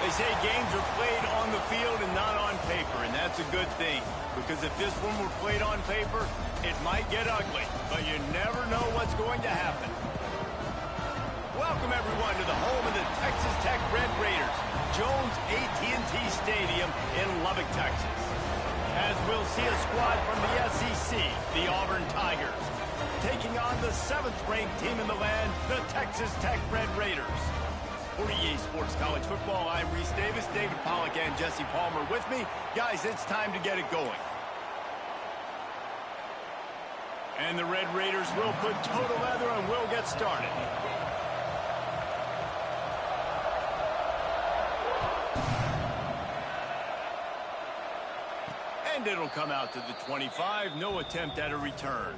They say games are played on the field and not on paper, and that's a good thing. Because if this one were played on paper, it might get ugly, but you never know what's going to happen. Welcome, everyone, to the home of the Texas Tech Red Raiders, Jones AT&T Stadium in Lubbock, Texas. As we'll see a squad from the SEC, the Auburn Tigers, taking on the 7th-ranked team in the land, the Texas Tech Red Raiders. For EA Sports College Football, I'm Reese Davis, David Pollack, and Jesse Palmer with me. Guys, it's time to get it going. And the Red Raiders will put toe to leather and we'll get started. And it'll come out to the 25, no attempt at a return.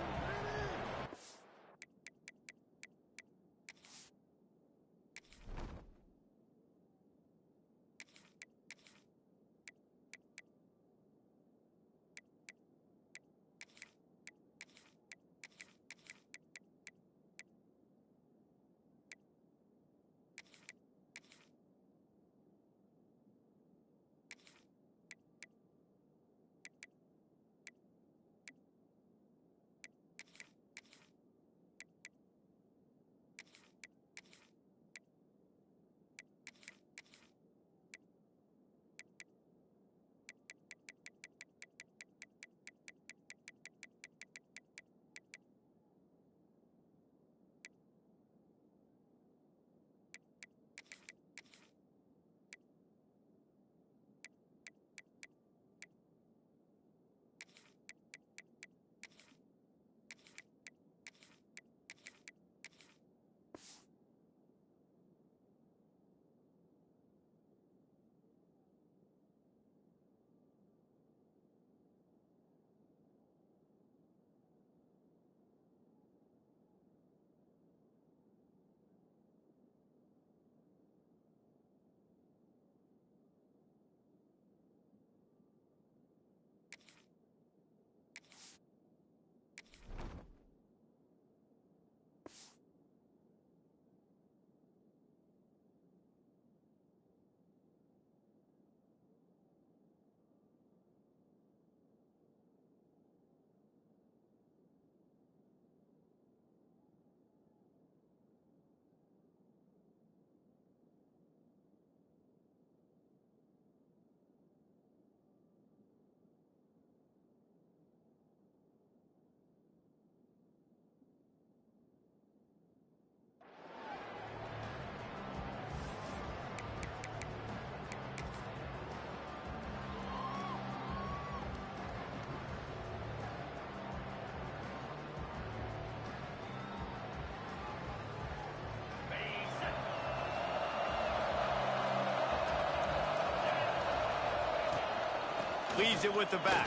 Leaves it with the back.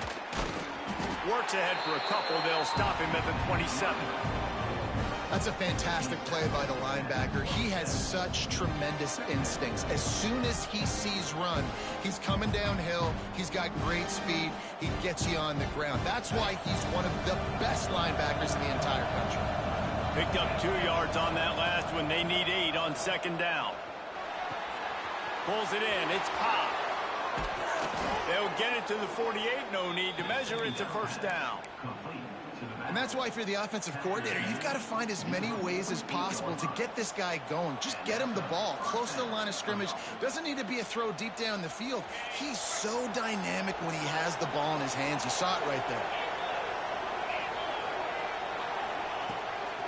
Works ahead for a couple. They'll stop him at the 27. That's a fantastic play by the linebacker. He has such tremendous instincts. As soon as he sees run, he's coming downhill. He's got great speed. He gets you on the ground. That's why he's one of the best linebackers in the entire country. Picked up 2 yards on that last one. They need 8 on 2nd down. Pulls it in. It's Cobb. They'll get it to the 48. No need to measure. It's a 1st down. And that's why, if you're the offensive coordinator, you've got to find as many ways as possible to get this guy going. Just get him the ball close to the line of scrimmage. Doesn't need to be a throw deep down the field. He's so dynamic when he has the ball in his hands. You saw it right there.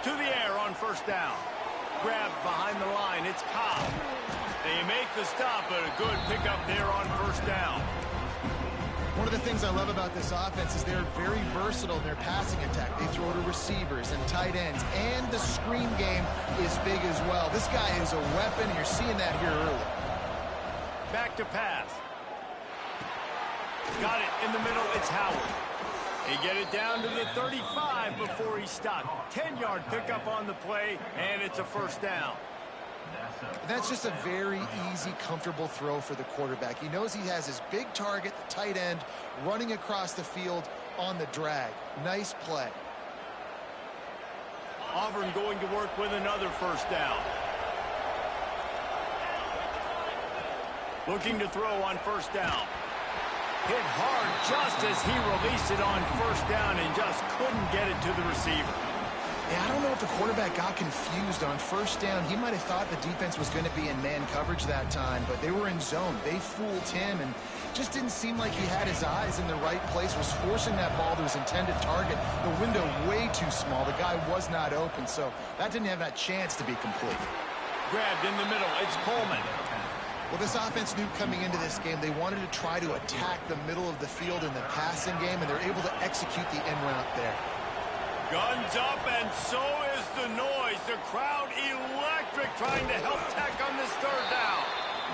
To the air on 1st down. Grabbed behind the line. It's Cobb. They make the stop, but a good pickup there on 1st down. One of the things I love about this offense is they're very versatile in their passing attack. They throw to receivers and tight ends, and the screen game is big as well. This guy is a weapon. You're seeing that here early. Back to pass. Got it in the middle. It's Howard. They get it down to the 35 before he stopped. 10-yard pickup on the play, and it's a 1st down. That's just a very easy, comfortable throw for the quarterback. He knows he has his big target, the tight end, running across the field on the drag. Nice play. Auburn going to work with another 1st down. Looking to throw on first down. Hit hard just as he released it on first down and just couldn't get it to the receiver. Yeah, I don't know if the quarterback got confused on first down. He might have thought the defense was going to be in man coverage that time, but they were in zone. They fooled him and just didn't seem like he had his eyes in the right place, was forcing that ball to his intended target. The window way too small. The guy was not open, so that didn't have that chance to be complete. Grabbed in the middle. It's Coleman. Well, this offense knew coming into this game they wanted to try to attack the middle of the field in the passing game, and they're able to execute the in route there. Guns up, and so is the noise. The crowd electric trying to help Tech on this third down.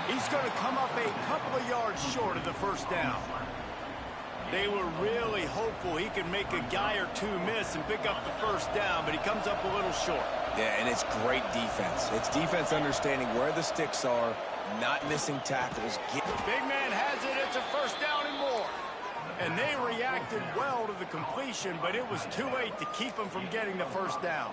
He's going to come up a couple of yards short of the first down. They were really hopeful he could make a guy or two miss and pick up the first down, but he comes up a little short. Yeah, and it's great defense. It's defense understanding where the sticks are, not missing tackles. Big man has it. It's a first down and more. And they reacted well to the completion, but it was too late to keep them from getting the first down.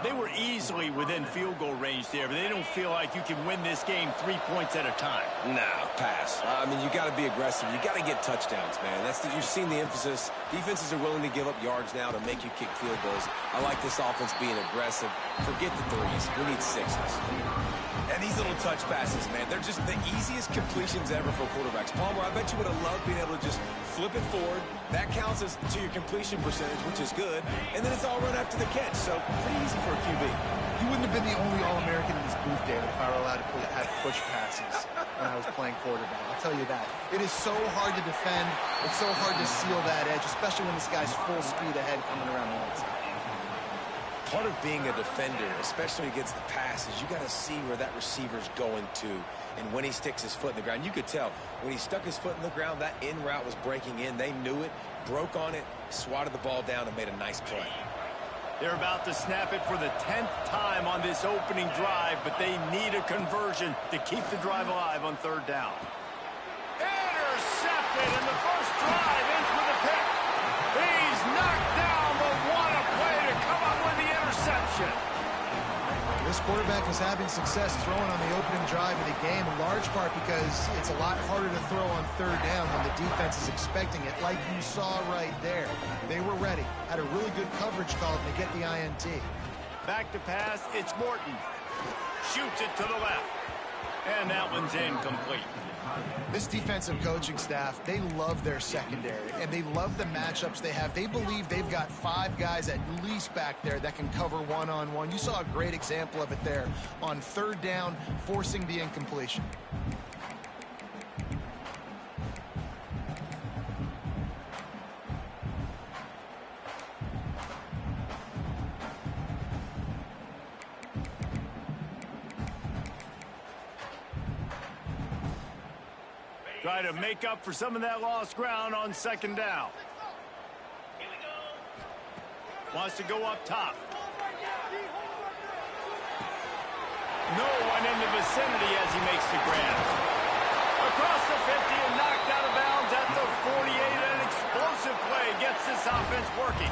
They were easily within field goal range there, but they don't feel like you can win this game 3 points at a time. No, pass. I mean, you got to be aggressive. You got to get touchdowns, man. You've seen the emphasis. Defenses are willing to give up yards now to make you kick field goals. I like this offense being aggressive. Forget the threes. We need sixes. And these little touch passes, man, they're just the easiest completions ever for quarterbacks. Palmer, I bet you would have loved being able to just flip it forward. That counts as to your completion percentage, which is good. And then it's all run after the catch, so pretty easy for a QB. You wouldn't have been the only All-American in this booth, David, if I were allowed to have push passes when I was playing quarterback. I'll tell you that. It is so hard to defend. It's so hard to seal that edge, especially when this guy's full speed ahead coming around the outside. Part of being a defender, especially against the pass, is you got to see where that receiver's going to. And when he sticks his foot in the ground, you could tell. When he stuck his foot in the ground, that in route was breaking in. They knew it, broke on it, swatted the ball down, and made a nice play. They're about to snap it for the 10th time on this opening drive, but they need a conversion to keep the drive alive on third down. Intercepted, and the first drive ends with a pick. He's knocked down, but what a play to come up with the interception. This quarterback was having success throwing on the opening drive of the game, in large part because it's a lot harder to throw on third down when the defense is expecting it, like you saw right there. They were ready, had a really good coverage call to get the INT. Back to pass, it's Morton. Shoots it to the left. And that one's incomplete. This defensive coaching staff, they love their secondary, and they love the matchups they have. They believe they've got 5 guys at least back there that can cover one-on-one. You saw a great example of it there on third down, forcing the incompletion. Try to make up for some of that lost ground on second down. Wants to go up top. No one in the vicinity as he makes the grab. Across the 50 and knocked out of bounds at the 48. An explosive play gets this offense working.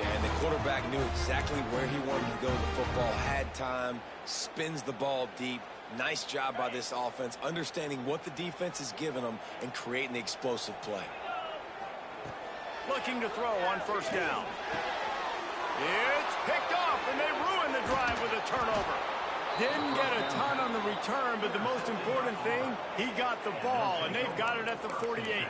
Yeah, and the quarterback knew exactly where he wanted to go with the football, had time, spins the ball deep. Nice job by this offense, understanding what the defense is giving them and creating the explosive play. Looking to throw on first down. It's picked off, and they ruin the drive with a turnover. Didn't get a ton on the return, but the most important thing, he got the ball, and they've got it at the 48.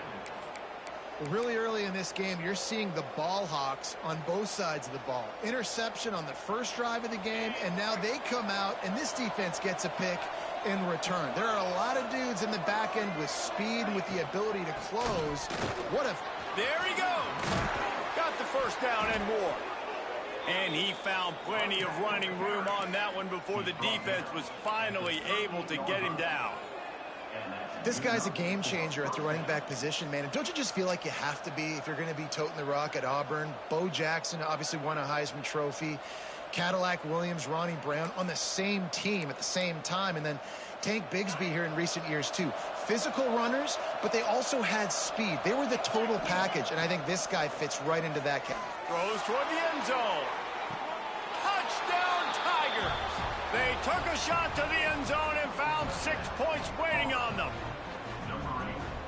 Really early in this game, you're seeing the ball hawks on both sides of the ball. Interception on the first drive of the game, and now they come out, and this defense gets a pick in return. There are a lot of dudes in the back end with speed, with the ability to close. What a... There he goes. Got the first down and more. And he found plenty of running room on that one before the defense was finally able to get him down. This guy's a game changer at the running back position, man. And don't you just feel like you have to be if you're going to be toting the rock at Auburn? Bo Jackson obviously won a Heisman Trophy. Cadillac Williams, Ronnie Brown on the same team at the same time. And then Tank Bigsby here in recent years, too. Physical runners, but they also had speed. They were the total package, and I think this guy fits right into that category. Throws toward the end zone. Touchdown, Tigers! They took a shot to the end zone and found 6 points waiting on them.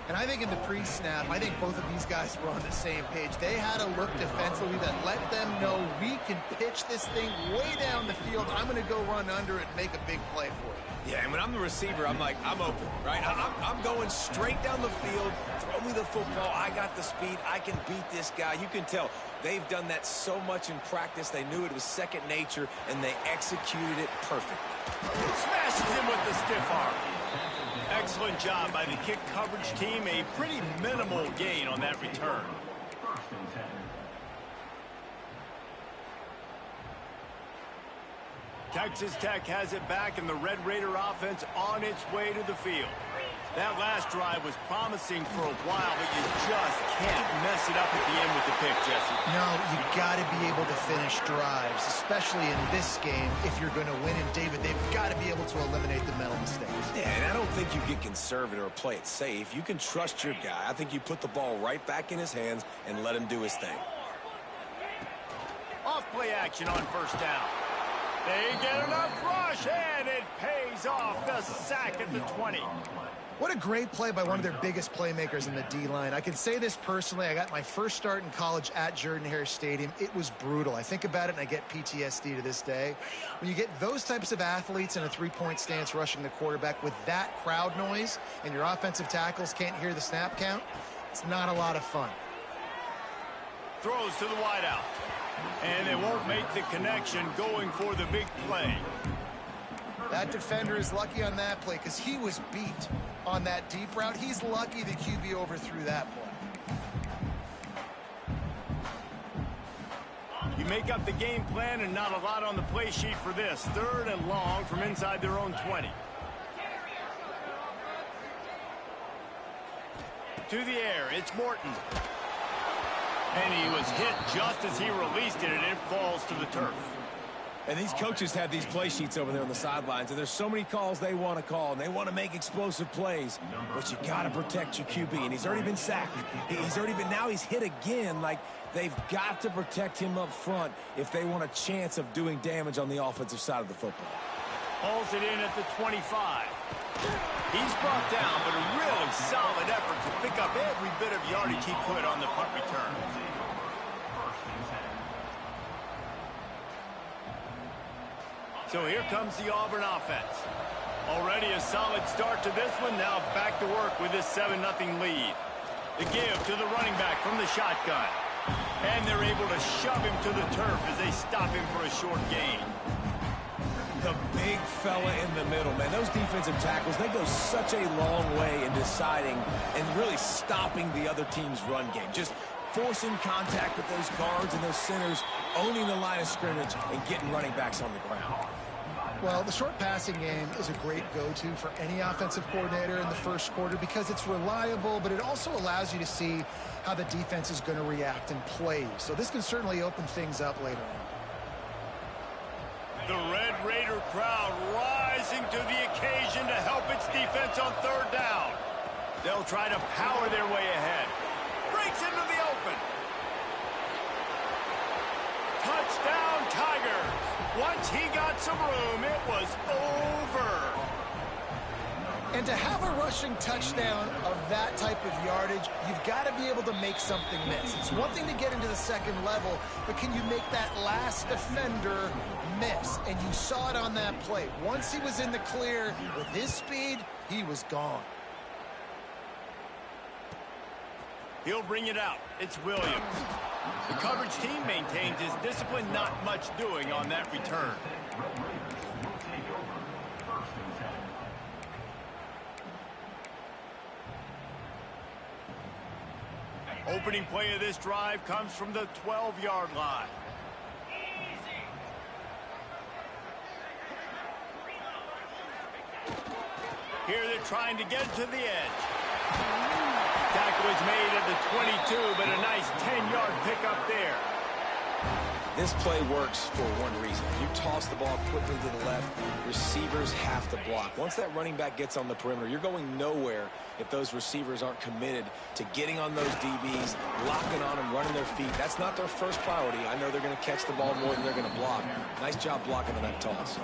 And I think in the pre-snap, I think both of these guys were on the same page. They had a look defensively that let them know we can pitch this thing way down the field. I'm going to go run under it and make a big play for it. Yeah, and when I'm the receiver, I'm like, I'm open, right? I'm going straight down the field. Throw me the football. I got the speed. I can beat this guy. You can tell they've done that so much in practice. They knew it was second nature, and they executed it perfectly. Smashes him with the stiff arm. Excellent job by the kick coverage team. A pretty minimal gain on that return. Texas Tech has it back, and the Red Raider offense on its way to the field. That last drive was promising for a while, but you just can't mess it up at the end with the pick, Jesse. No, you got to be able to finish drives, especially in this game. If you're going to win, and David, they've got to be able to eliminate the mental mistakes. Yeah, and I don't think you get conservative or play it safe. You can trust your guy. I think you put the ball right back in his hands and let him do his thing. Off play action on first down. They get enough rush, and it pays off. The sack at the 20. What a great play by one of their biggest playmakers in the D-line. I can say this personally. I got my first start in college at Jordan-Hare Stadium. It was brutal. I think about it, and I get PTSD to this day. When you get those types of athletes in a three-point stance rushing the quarterback with that crowd noise, and your offensive tackles can't hear the snap count, it's not a lot of fun. Throws to the wideout. And they won't make the connection going for the big play. That defender is lucky on that play because he was beat on that deep route. He's lucky the QB overthrew that play. You make up the game plan and not a lot on the play sheet for this. 3rd and long from inside their own 20. To the air, it's Morton. And he was hit just as he released it, and it falls to the turf. And these coaches have these play sheets over there on the sidelines, and there's so many calls they want to call, and they want to make explosive plays. But you got to protect your QB, and he's already been sacked. Now he's hit again. Like, they've got to protect him up front if they want a chance of doing damage on the offensive side of the football. Hauls it in at the 25. He's brought down, but a really solid effort to pick up every bit of yardage he could on the punt return. So here comes the Auburn offense. Already a solid start to this one. Now back to work with this 7-0 lead. The give to the running back from the shotgun. And they're able to shove him to the turf as they stop him for a short gain. The big fella in the middle, man. Those defensive tackles, they go such a long way in deciding and really stopping the other team's run game. Just forcing contact with those guards and those centers, owning the line of scrimmage, and getting running backs on the ground. Well, the short passing game is a great go-to for any offensive coordinator in the first quarter because it's reliable, but it also allows you to see how the defense is going to react and play. So this can certainly open things up later on. The Red Raider crowd rising to the occasion to help its defense on 3rd down. They'll try to power their way ahead. Breaks into the open. Touchdown, Tigers. Once he got some room, it was over. And to have a rushing touchdown of that type of yardage, you've got to be able to make something miss. It's one thing to get into the second level, but can you make that last defender miss? And you saw it on that play. Once he was in the clear with his speed, he was gone. He'll bring it out. It's Williams. The coverage team maintains his discipline, not much doing on that return. Opening play of this drive comes from the 12-yard line. Here they're trying to get to the edge. Tackle was made at the 22, but a nice 10-yard pickup there. This play works for one reason. You toss the ball quickly to the left, receivers have to block. Once that running back gets on the perimeter, you're going nowhere if those receivers aren't committed to getting on those DBs, locking on them, running their feet. That's not their first priority. I know they're going to catch the ball more than they're going to block. Nice job blocking on that toss.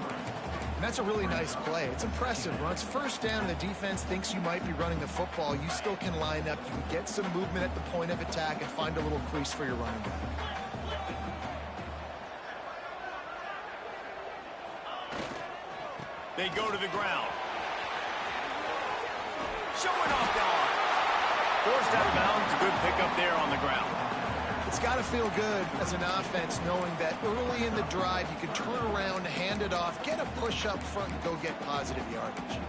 That's a really nice play. It's impressive. When it's first down and the defense thinks you might be running the football, you still can line up. You can get some movement at the point of attack and find a little crease for your running back. They go to the ground. Showing off the arm. Forced out of bounds. Good pickup there on the ground. It's got to feel good as an offense knowing that early in the drive you can turn around, hand it off, get a push up front, and go get positive yardage.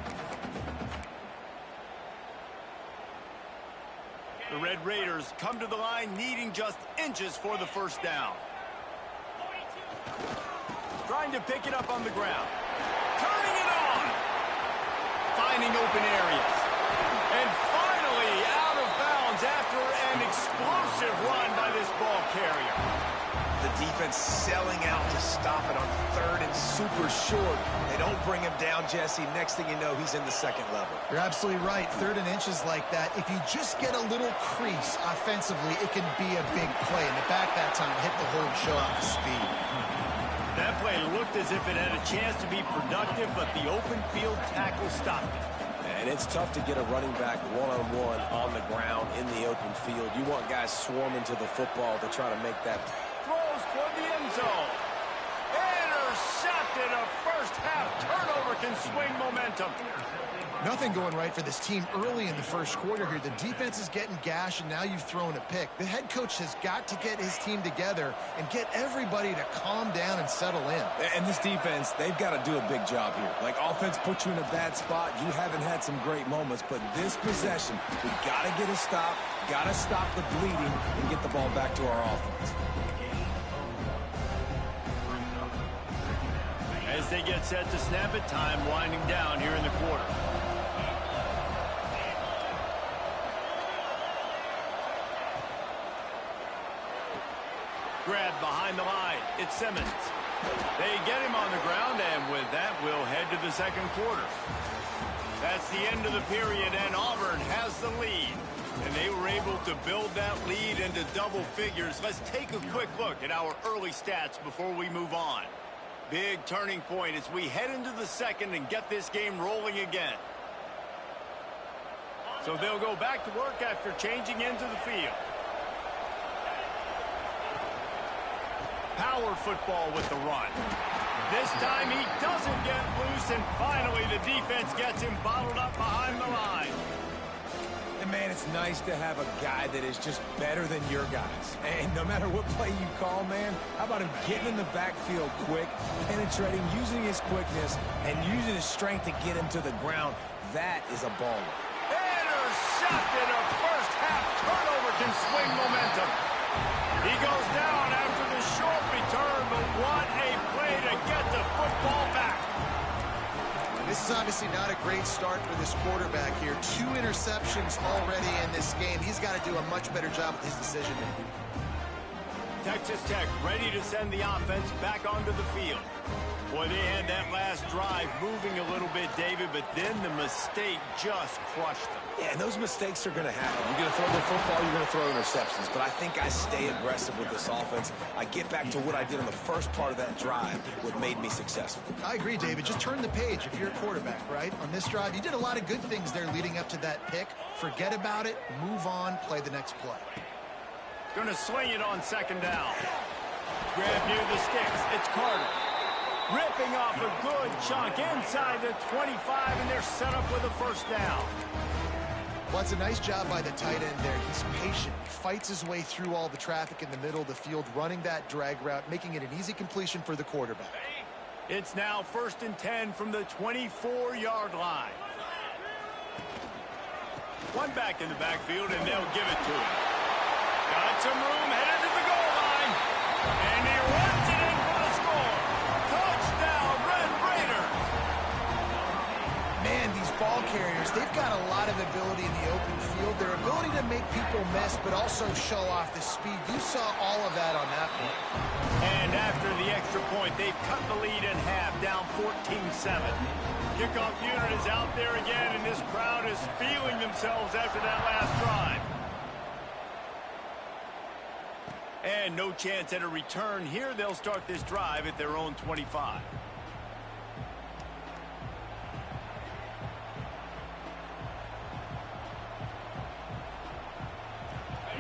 The Red Raiders come to the line needing just inches for the first down. Trying to pick it up on the ground. Turning it on. Finding open areas. And finally out of bounds after an explosive run by this ball carrier. The defense selling out to stop it on third and super short. They don't bring him down, Jesse. Next thing you know, he's in the second level. You're absolutely right. Third and inches like that, if you just get a little crease offensively, it can be a big play. In the back that time, hit the hole and show off the speed. That play looked as if it had a chance to be productive, but the open field tackle stopped it. And it's tough to get a running back one-on-one on the ground in the open field. You want guys swarming to the football to try to make that. Throws toward the end zone. Intercepted. A first-half turnover can swing momentum. Nothing going right for this team early in the first quarter here. The defense is getting gashed, and now you've thrown a pick. The head coach has got to get his team together and get everybody to calm down and settle in. And this defense, they've got to do a big job here. Like, offense puts you in a bad spot. You haven't had some great moments, but this possession, we got to get a stop, got to stop the bleeding, and get the ball back to our offense. As they get set to snap it, time winding down here in the quarter. Grabbed behind the line. It's Simmons. They get him on the ground, and with that, we'll head to the second quarter. That's the end of the period, and Auburn has the lead. And they were able to build that lead into double figures. Let's take a quick look at our early stats before we move on. Big turning point as we head into the second and get this game rolling again. So they'll go back to work after changing into the field. Power football with the run. This time he doesn't get loose, and finally the defense gets him bottled up behind the line. And man, it's nice to have a guy that is just better than your guys. And no matter what play you call, man, how about him getting in the backfield quick, penetrating, using his quickness, and using his strength to get him to the ground. That is a baller. Intercepted. A first-half turnover can swing momentum. He goes down after the short return, but what a play to get the football back. This is obviously not a great start for this quarterback here. 2 interceptions already in this game. He's got to do a much better job with his decision-making. Texas Tech ready to send the offense back onto the field. Boy, they had that last drive moving a little bit, David, but then the mistake just crushed them. Yeah, and those mistakes are going to happen. You're going to throw the football, you're going to throw interceptions. But I think I stay aggressive with this offense. I get back to what I did on the first part of that drive, what made me successful. I agree, David. Just turn the page if you're a quarterback, right? On this drive, you did a lot of good things there leading up to that pick. Forget about it, move on, play the next play. Going to swing it on second down. Grab near the sticks. It's Carter. Ripping off a good chunk inside the 25, and they're set up with a first down. Well, it's a nice job by the tight end there. He's patient. He fights his way through all the traffic in the middle of the field, running that drag route, making it an easy completion for the quarterback. It's now 1st and 10 from the 24-yard line. One back in the backfield, and they'll give it to him. Got some room, headed to the goal line. And he runs it in for the score. Touchdown, Red Raiders. Man, these ball carriers, they've got a lot of ability in the open field. Their ability to make people miss, but also show off the speed. You saw all of that on that point. And after the extra point, they've cut the lead in half, down 14-7. Kickoff unit is out there again, and this crowd is feeling themselves after that last drive. And no chance at a return here. They'll start this drive at their own 25.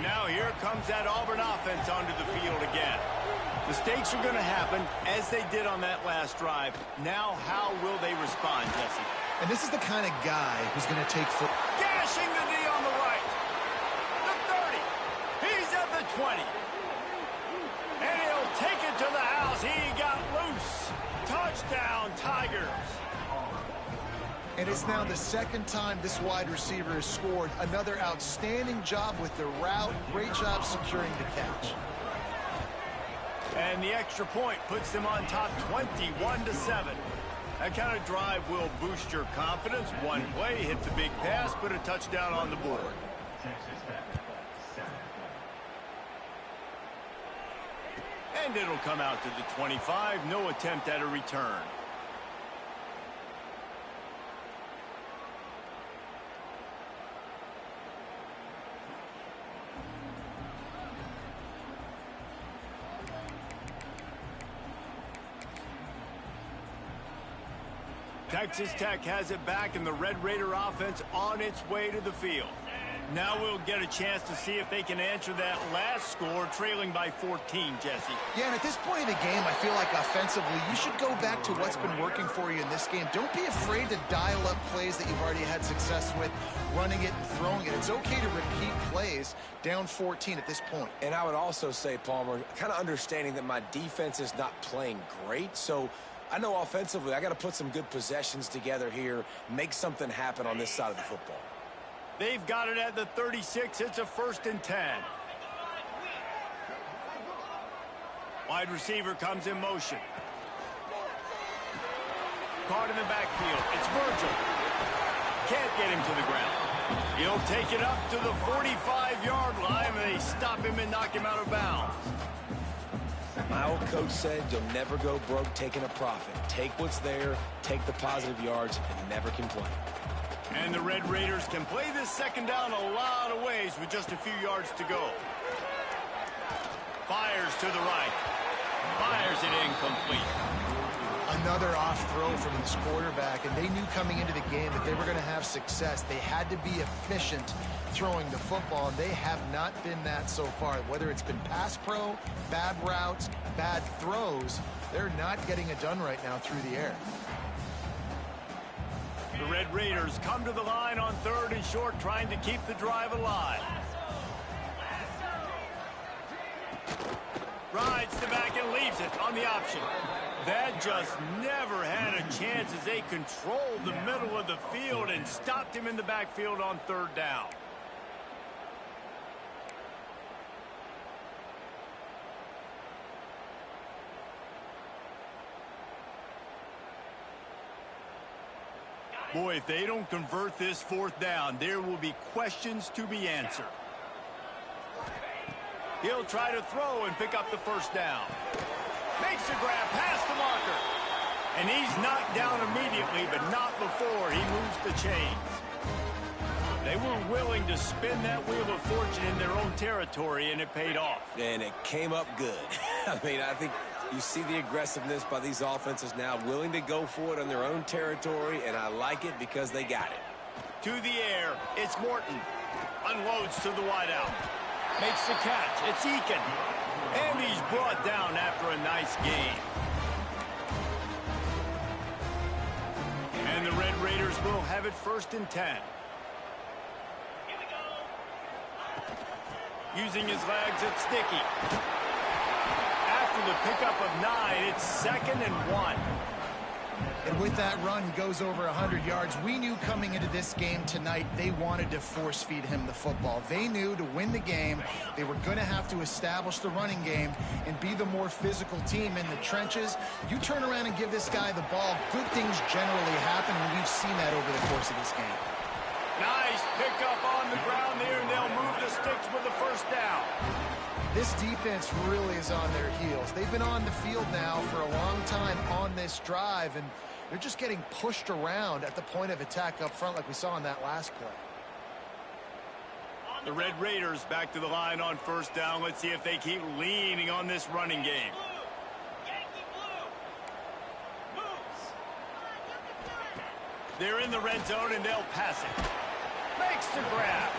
now here comes that Auburn offense onto the field again. Mistakes are going to happen, as they did on that last drive. Now, how will they respond, Jesse? And this is the kind of guy who's going to take full... Gashing the knee on the right. The 30. He's at the 20. And he'll take it to the house. He got loose. Touchdown, Tigers. And it's now the second time this wide receiver has scored. Another outstanding job with the route. Great job securing the catch. And the extra point puts them on top 21-7. That kind of drive will boost your confidence. One play, hit the big pass, put a touchdown on the board. And it'll come out to the 25. No attempt at a return. Texas Tech has it back, and the Red Raider offense on its way to the field. Now we'll get a chance to see if they can answer that last score, trailing by 14, Jesse. Yeah, and at this point in the game, I feel like offensively, you should go back to what's been working for you in this game. Don't be afraid to dial up plays that you've already had success with, running it and throwing it. It's okay to repeat plays down 14 at this point. And I would also say, Palmer, kind of understanding that my defense is not playing great, so I know offensively I got to put some good possessions together here, make something happen on this side of the football. They've got it at the 36. It's a 1st and 10. Wide receiver comes in motion. Caught in the backfield. It's Virgil. Can't get him to the ground. He'll take it up to the 45-yard line, and they stop him and knock him out of bounds. My old coach said you'll never go broke taking a profit. Take what's there, take the positive yards, and never complain. And the Red Raiders can play this second down a lot of ways with just a few yards to go. Fires to the right. Fires it incomplete. Another off throw from this quarterback, and they knew coming into the game that they were going to have success. They had to be efficient throwing the football, and they have not been that so far. Whether it's been pass pro, bad routes, bad throws, they're not getting it done right now through the air. The Red Raiders come to the line on 3rd and short, trying to keep the drive alive. Rides the back and leaves it on the option. That just never had a chance as they controlled the middle of the field and stopped him in the backfield on 3rd down. Boy, if they don't convert this 4th down, there will be questions to be answered. He'll try to throw and pick up the 1st down. Makes a grab past the marker. And he's knocked down immediately, but not before he moves the chains. They were willing to spin that wheel of fortune in their own territory, and it paid off. And it came up good. I mean, I think you see the aggressiveness by these offenses now, willing to go for it on their own territory, and I like it because they got it. To the air, it's Morton. Unloads to the wideout. Makes the catch. It's Eakin. And he's brought down after a nice gain. And the Red Raiders will have it 1st and 10. Using his legs, it's Sticky. After the pickup of 9, it's 2nd and 1. And with that run, he goes over 100 yards. We knew coming into this game tonight, they wanted to force feed him the football. They knew to win the game, they were going to have to establish the running game and be the more physical team in the trenches. You turn around and give this guy the ball, good things generally happen, and we've seen that over the course of this game. Nice pickup on the ground there, and they'll move the sticks with the 1st down. This defense really is on their heels. They've been on the field now for a long time on this drive, and they're just getting pushed around at the point of attack up front like we saw in that last play. The Red Raiders back to the line on 1st down. Let's see if they keep leaning on this running game. They're in the red zone, and they'll pass it. Makes the grab.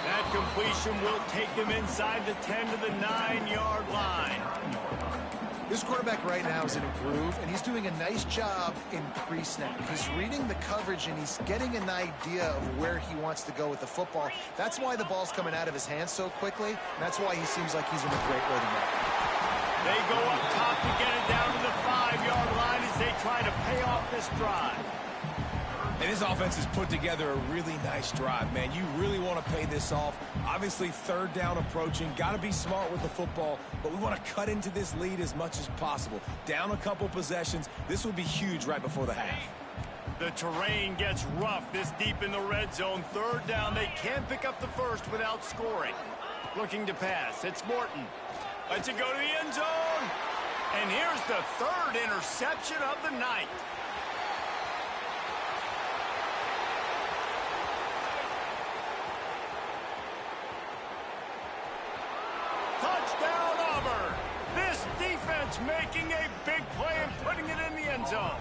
That completion will take him inside the 10 to the 9-yard line. This quarterback right now is in a groove, and he's doing a nice job in pre-snap. He's reading the coverage, and he's getting an idea of where he wants to go with the football. That's why the ball's coming out of his hands so quickly, and that's why he seems like he's in a great rhythm right now. They go up top to get it down to the 5-yard line as they try to pay off this drive. And this offense has put together a really nice drive, man. You really want to pay this off. Obviously, third down approaching. Got to be smart with the football, but we want to cut into this lead as much as possible. Down a couple possessions. This would be huge right before the half. The terrain gets rough this deep in the red zone. Third down, they can't pick up the first without scoring. Looking to pass, it's Morton. Lets it go to the end zone. And here's the third interception of the night. Touchdown, Auburn. This defense making a big play and putting it in the end zone.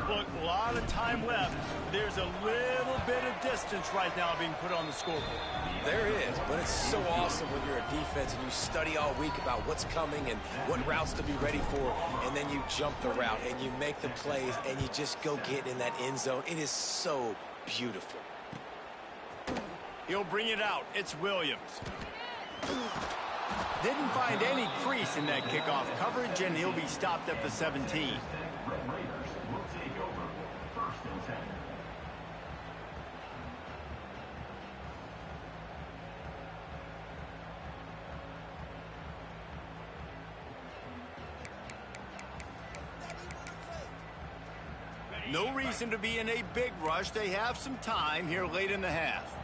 Look, a lot of time left. There's a little bit of distance right now being put on the scoreboard. There is, but it's so awesome when you're a defense and you study all week about what's coming and what routes to be ready for, and then you jump the route and you make the plays and you just go get in that end zone. It is so beautiful. He'll bring it out. It's Williams. Didn't find any crease in that kickoff coverage, and he'll be stopped at the 17. No reason to be in a big rush. They have some time here late in the half.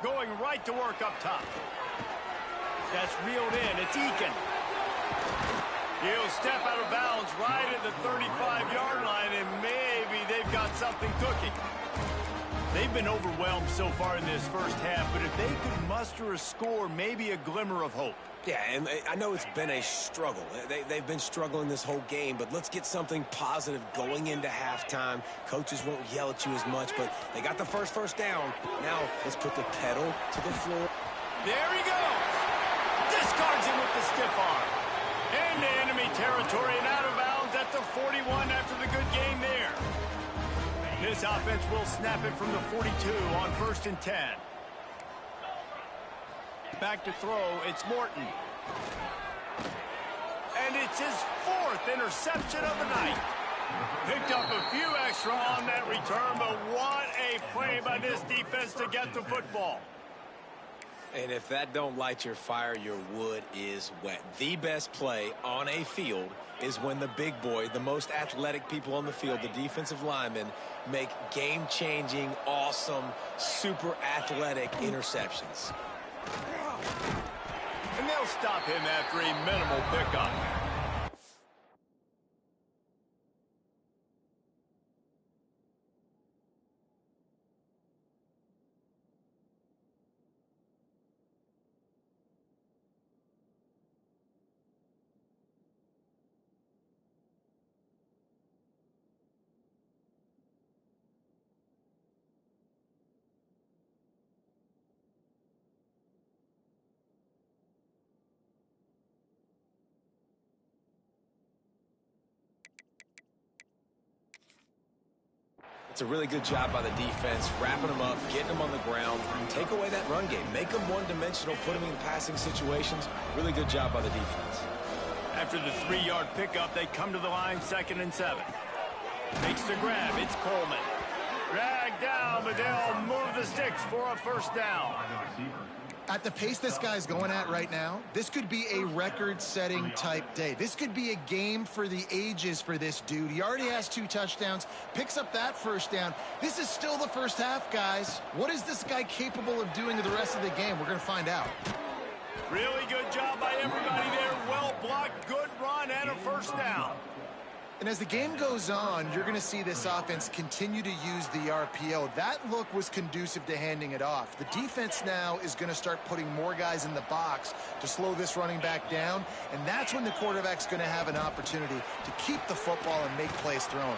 Going right to work up top. That's reeled in. It's Eakin. He'll step out of bounds right at the 35-yard line, and maybe they've got something cooking. They've been overwhelmed so far in this first half, but if they could muster a score, maybe a glimmer of hope. Yeah, and I know it's been a struggle. They've been struggling this whole game, but let's get something positive going into halftime. Coaches won't yell at you as much, but they got the first down. Now let's put the pedal to the floor. There he goes. Discards him with the stiff arm. Into enemy territory and out of bounds at the 41 after the good game there. This offense will snap it from the 42 on 1st and 10. Back to throw, it's Morton. And it's his 4th interception of the night. Picked up a few extra on that return, but what a play by this defense to get the football. And if that don't light your fire, your wood is wet. The best play on a field is when the big boy, the most athletic people on the field, the defensive linemen, make game-changing, awesome, super athletic interceptions. And they'll stop him after a minimal pickup. It's a really good job by the defense, wrapping them up, getting them on the ground, take away that run game, make them one-dimensional, put them in passing situations. Really good job by the defense. After the 3-yard pickup, they come to the line 2nd and 7. Makes the grab. It's Coleman. Dragged down, but they'll move the sticks for a 1st down. At the pace this guy's going at right now, this could be a record-setting type day. This could be a game for the ages for this dude. He already has 2 touchdowns, picks up that 1st down. This is still the first half, guys. What is this guy capable of doing in the rest of the game? We're going to find out. Really good job by everybody there. Well blocked, good run, and a 1st down. And as the game goes on, you're going to see this offense continue to use the RPO. That look was conducive to handing it off. The defense now is going to start putting more guys in the box to slow this running back down, and that's when the quarterback's going to have an opportunity to keep the football and make plays thrown.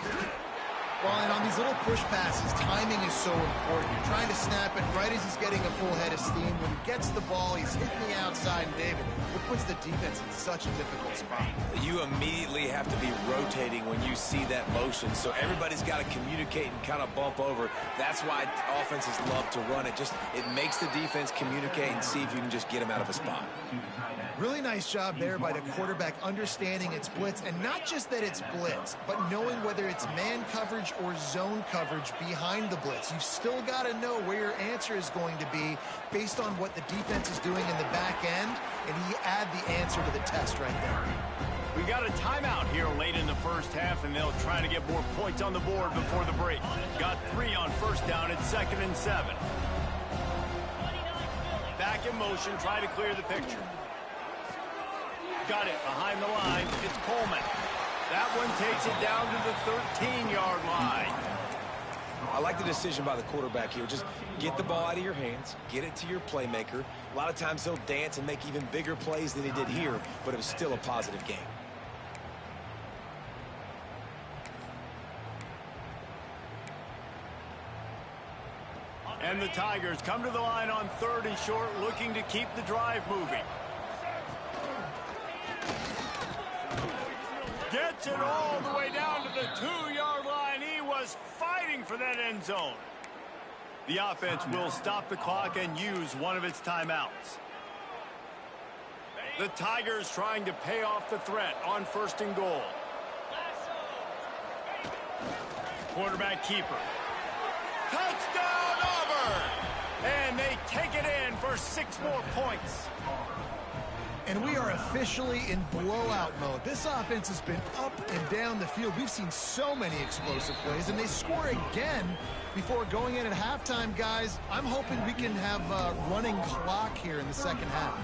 Well, and on these little push passes, timing is so important. You're trying to snap it right as he's getting a full head of steam. When he gets the ball, he's hitting the outside, and David, it puts the defense in such a difficult spot. You immediately have to be rotating when you see that motion, so everybody's got to communicate and kind of bump over. That's why offenses love to run it. It makes the defense communicate and see if you can just get them out of a spot. Really nice job there by the quarterback understanding it's blitz, and not just that it's blitz, but knowing whether it's man coverage or zone coverage behind the blitz. You've still got to know where your answer is going to be based on what the defense is doing in the back end, and he add the answer to the test right there. We got a timeout here late in the first half, and they'll try to get more points on the board before the break. Got 3 on first down. It's 2nd and 7. Back in motion, try to clear the picture. Got it behind the line. It's Coleman. That one takes it down to the 13-yard line. I like the decision by the quarterback here. Just get the ball out of your hands, get it to your playmaker. A lot of times he'll dance and make even bigger plays than he did here, but it was still a positive game. And the Tigers come to the line on 3rd and short, looking to keep the drive moving. Gets it all the way down to the 2-yard line. He was fighting for that end zone. The offense will stop the clock and use one of its timeouts. The Tigers trying to pay off the threat on 1st and goal. Quarterback keeper. Touchdown, Auburn! And they take it in for 6 more points. And we are officially in blowout mode. This offense has been up and down the field. We've seen so many explosive plays, and they score again before going in at halftime, guys. I'm hoping we can have a running clock here in the second half.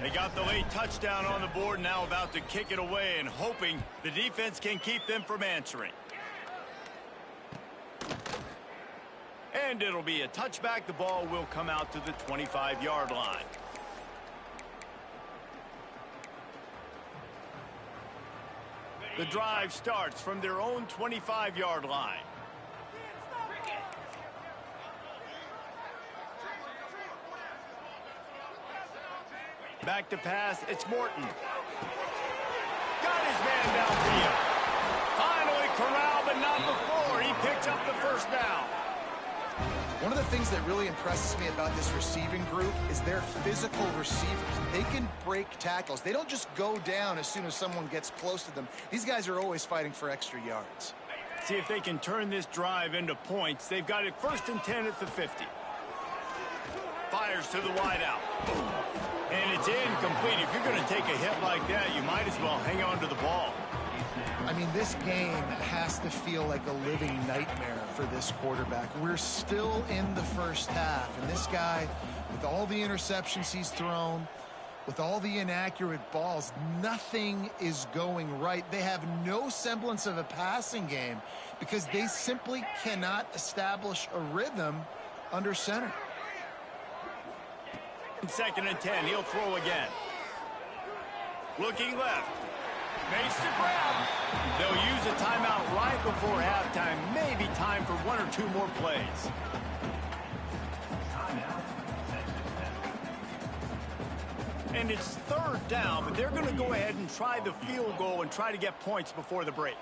They got the late touchdown on the board, now about to kick it away and hoping the defense can keep them from answering. And it'll be a touchback. The ball will come out to the 25-yard line. The drive starts from their own 25-yard line. Back to pass, it's Morton. Got his man downfield. Finally corralled, but not before. He picks up the first down. One of the things that really impresses me about this receiving group is their physical receivers. They can break tackles. They don't just go down as soon as someone gets close to them. These guys are always fighting for extra yards. See if they can turn this drive into points. They've got it 1st and 10 at the 50. Fires to the wideout. And it's incomplete. If you're going to take a hit like that, you might as well hang on to the ball. I mean, this game has to feel like a living nightmare for this quarterback. We're still in the first half, and this guy, with all the interceptions he's thrown, with all the inaccurate balls, nothing is going right. They have no semblance of a passing game because they simply cannot establish a rhythm under center. 2nd and 10, he'll throw again. Looking left. Makes the grab. They'll use a timeout right before halftime. Maybe time for 1 or 2 more plays. And it's 3rd down, but they're going to go ahead and try the field goal and try to get points before the break.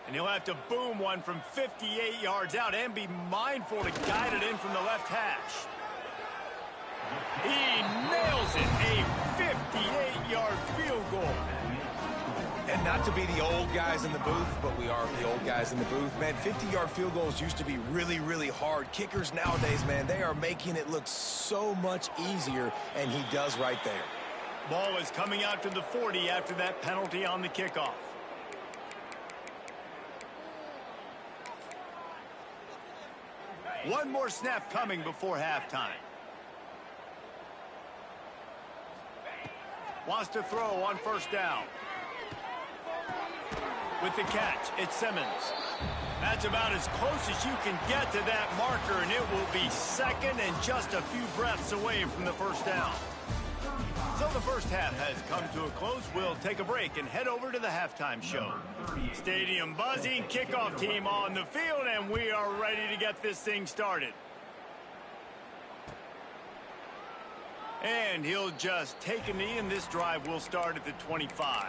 And he'll have to boom one from 58 yards out and be mindful to guide it in from the left hash. He nails it. A 58-yard field goal. And not to be the old guys in the booth, but we are the old guys in the booth. Man, 50-yard field goals used to be really, really hard. Kickers nowadays, man, they are making it look so much easier, and he does right there. Ball is coming out to the 40 after that penalty on the kickoff. One more snap coming before halftime. Wants to throw on 1st down. With the catch, it's Simmons. That's about as close as you can get to that marker, and it will be 2nd and just a few breaths away from the 1st down. So the first half has come to a close. We'll take a break and head over to the halftime show. Stadium buzzing, kickoff team on the field, and we are ready to get this thing started. And he'll just take a knee, and this drive will start at the 25.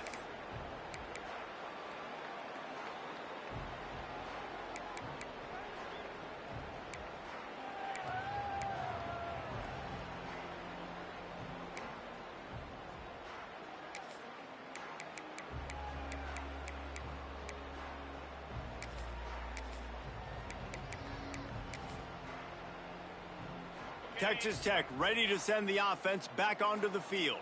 Texas Tech ready to send the offense back onto the field.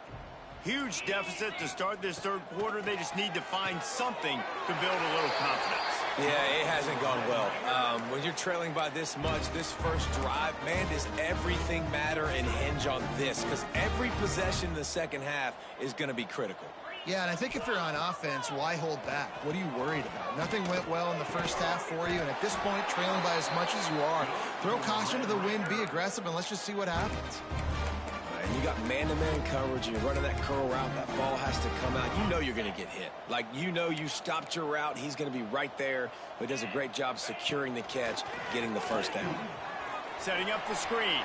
Huge deficit to start this third quarter. They just need to find something to build a little confidence. Yeah, it hasn't gone well. When you're trailing by this much, this first drive, man, does everything matter and hinge on this? Because every possession in the second half is going to be critical. Yeah, and I think if you're on offense, why hold back? What are you worried about? Nothing went well in the first half for you, and at this point, trailing by as much as you are, throw caution to the wind, be aggressive, and let's just see what happens. And you got man-to-man coverage, and you're running that curl route, that ball has to come out. You know you're going to get hit. Like, you know you stopped your route, he's going to be right there, but does a great job securing the catch, getting the first down. Setting up the screen.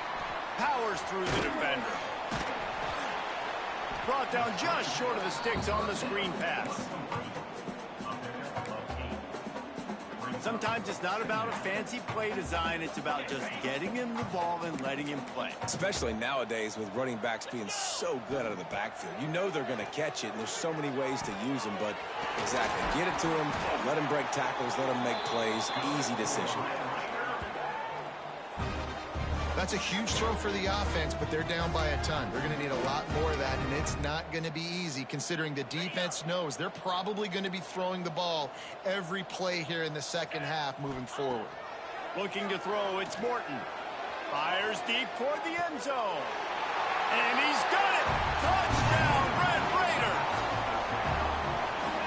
Powers through the defender. Brought down just short of the sticks on the screen pass. Sometimes it's not about a fancy play design. It's about just getting him the ball and letting him play. Especially nowadays with running backs being so good out of the backfield. You know they're going to catch it, and there's so many ways to use them. But exactly, get it to them, let them break tackles, let them make plays. Easy decision. That's a huge throw for the offense, but they're down by a ton. They're going to need a lot more of that, and it's not going to be easy considering the defense knows they're probably going to be throwing the ball every play here in the second half moving forward. Looking to throw, it's Morton. Fires deep toward the end zone. And he's got it! Touchdown, Red Raiders!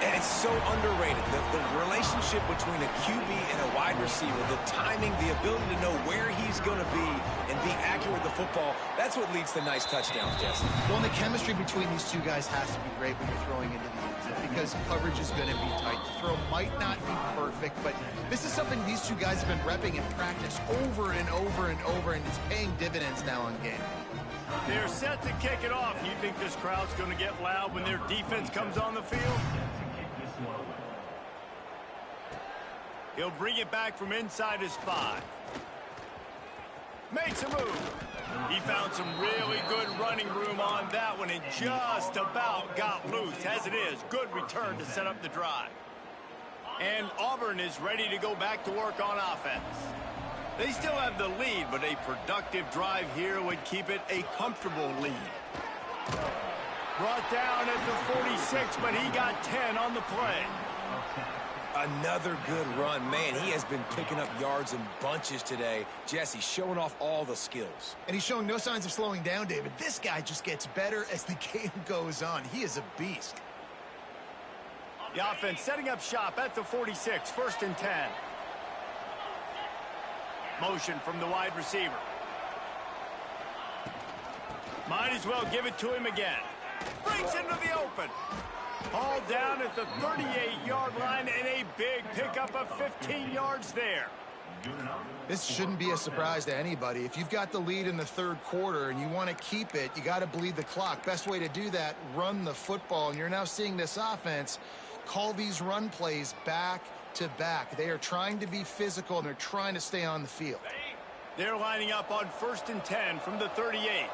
And it's so underrated. The relationship between a QB and a wide receiver, the timing, the ability to know where he's going to be and be accurate with the football, that's what leads to nice touchdowns, Jesse. Well, and the chemistry between these two guys has to be great when you're throwing into the end zone because coverage is going to be tight. The throw might not be perfect, but this is something these two guys have been repping in practice over and over and over, and it's paying dividends now on game. They're set to kick it off. You think this crowd's going to get loud when their defense comes on the field? He'll bring it back from inside his 5. Makes a move. He found some really good running room on that one and just about got loose. As it is, good return to set up the drive. And Auburn is ready to go back to work on offense. They still have the lead, but a productive drive here would keep it a comfortable lead. Brought down at the 46, but he got 10 on the play. Another good run. Man, he has been picking up yards in bunches today. Jesse showing off all the skills. And he's showing no signs of slowing down, David. This guy just gets better as the game goes on. He is a beast. The offense setting up shop at the 46, 1st and 10. Motion from the wide receiver. Might as well give it to him again. Breaks into the open. All down at the 38-yard line and a big pickup of 15 yards there. This shouldn't be a surprise to anybody. If you've got the lead in the third quarter and you want to keep it, you got to bleed the clock. Best way to do that, run the football. And you're now seeing this offense call these run plays back to back. They are trying to be physical and they're trying to stay on the field. They're lining up on 1st and 10 from the 38.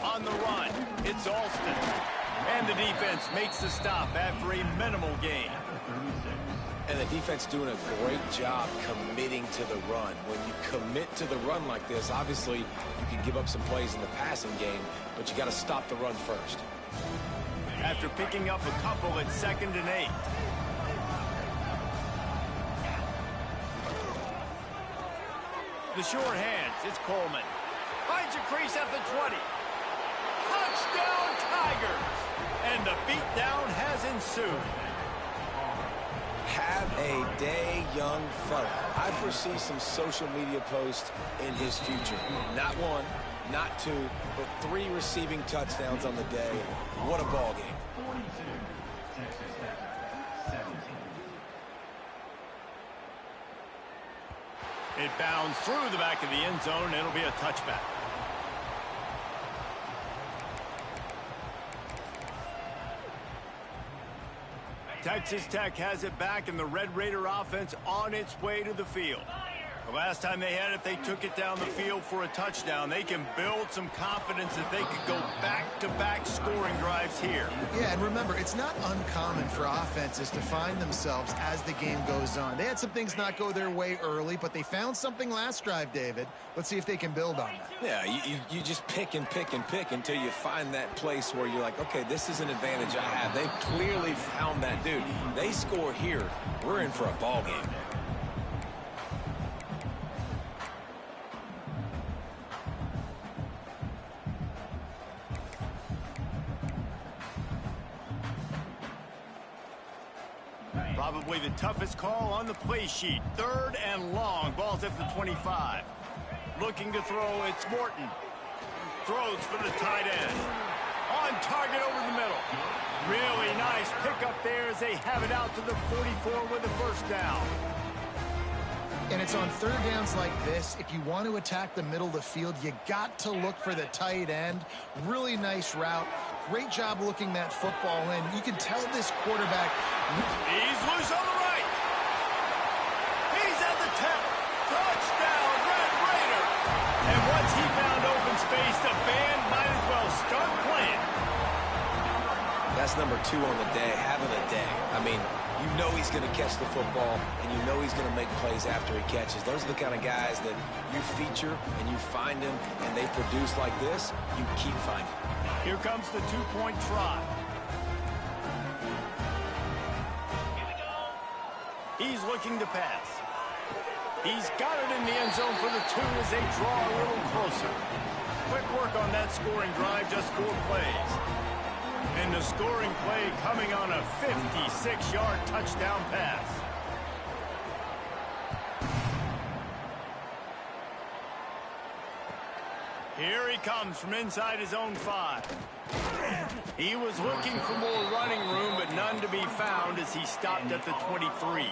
On the run, it's Alston. And the defense makes the stop after a minimal gain. And the defense doing a great job committing to the run. When you commit to the run like this, obviously you can give up some plays in the passing game, but you got to stop the run first. After picking up a couple at 2nd and 8. The short hands, it's Coleman. Finds a crease at the 20. Touchdown, Tigers! And the beatdown has ensued. Have a day young fella. I foresee some social media posts in his future. Not one, not two, but 3 receiving touchdowns on the day. What a ball game. It bounds through the back of the end zone. It'll be a touchback. Texas Tech has it back, and the Red Raider offense on its way to the field. The last time they had it, they took it down the field for a touchdown. They can build some confidence that they could go back-to-back scoring drives here. Yeah, and remember, it's not uncommon for offenses to find themselves as the game goes on. They had some things not go their way early, but they found something last drive, David. Let's see if they can build on that. Yeah, you just pick and pick and pick until you find that place where you're like, okay, this is an advantage I have. They clearly found that dude. They score here, we're in for a ball game. Probably the toughest call on the play sheet. 3rd and long. Ball's at the 25. Looking to throw, it's Morton. Throws for the tight end. On target over the middle. Really nice pickup there as they have it out to the 44 with a first down. And it's on 3rd downs like this. If you want to attack the middle of the field, you got to look for the tight end. Really nice route. Great job looking that football in. You can tell this quarterback. He's loose on the right. He's at the 10. Touchdown, Red Raider. And once he found open space, the band might as well start playing. That's number 2 on the day, having a day. I mean, you know he's going to catch the football, and you know he's going to make plays after he catches. Those are the kind of guys that you feature and you find them, and they produce like this, you keep finding them. Here comes the 2-point try. He's looking to pass. He's got it in the end zone for the 2 as they draw a little closer. Quick work on that scoring drive, just 4 plays. And the scoring play coming on a 56-yard touchdown pass. Here he comes from inside his own 5. He was looking for more running room, but none to be found as he stopped at the 23.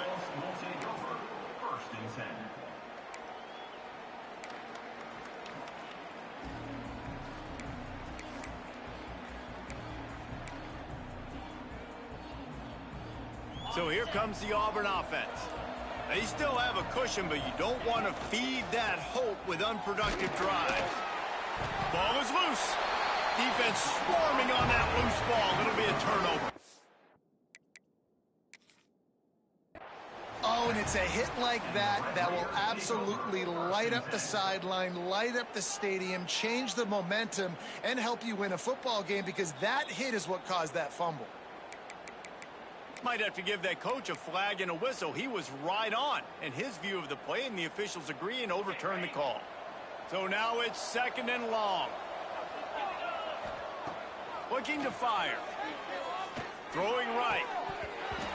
So here comes the Auburn offense. They still have a cushion, but you don't want to feed that hope with unproductive drives. Ball is loose. Defense swarming on that loose ball. It'll be a turnover. Oh, and it's a hit like that that will absolutely light up the sideline, light up the stadium, change the momentum, and help you win a football game, because that hit is what caused that fumble. Might have to give that coach a flag and a whistle. He was right on in his view of the play, and the officials agree and overturn the call. So now it's 2nd and long. Looking to fire. Throwing right.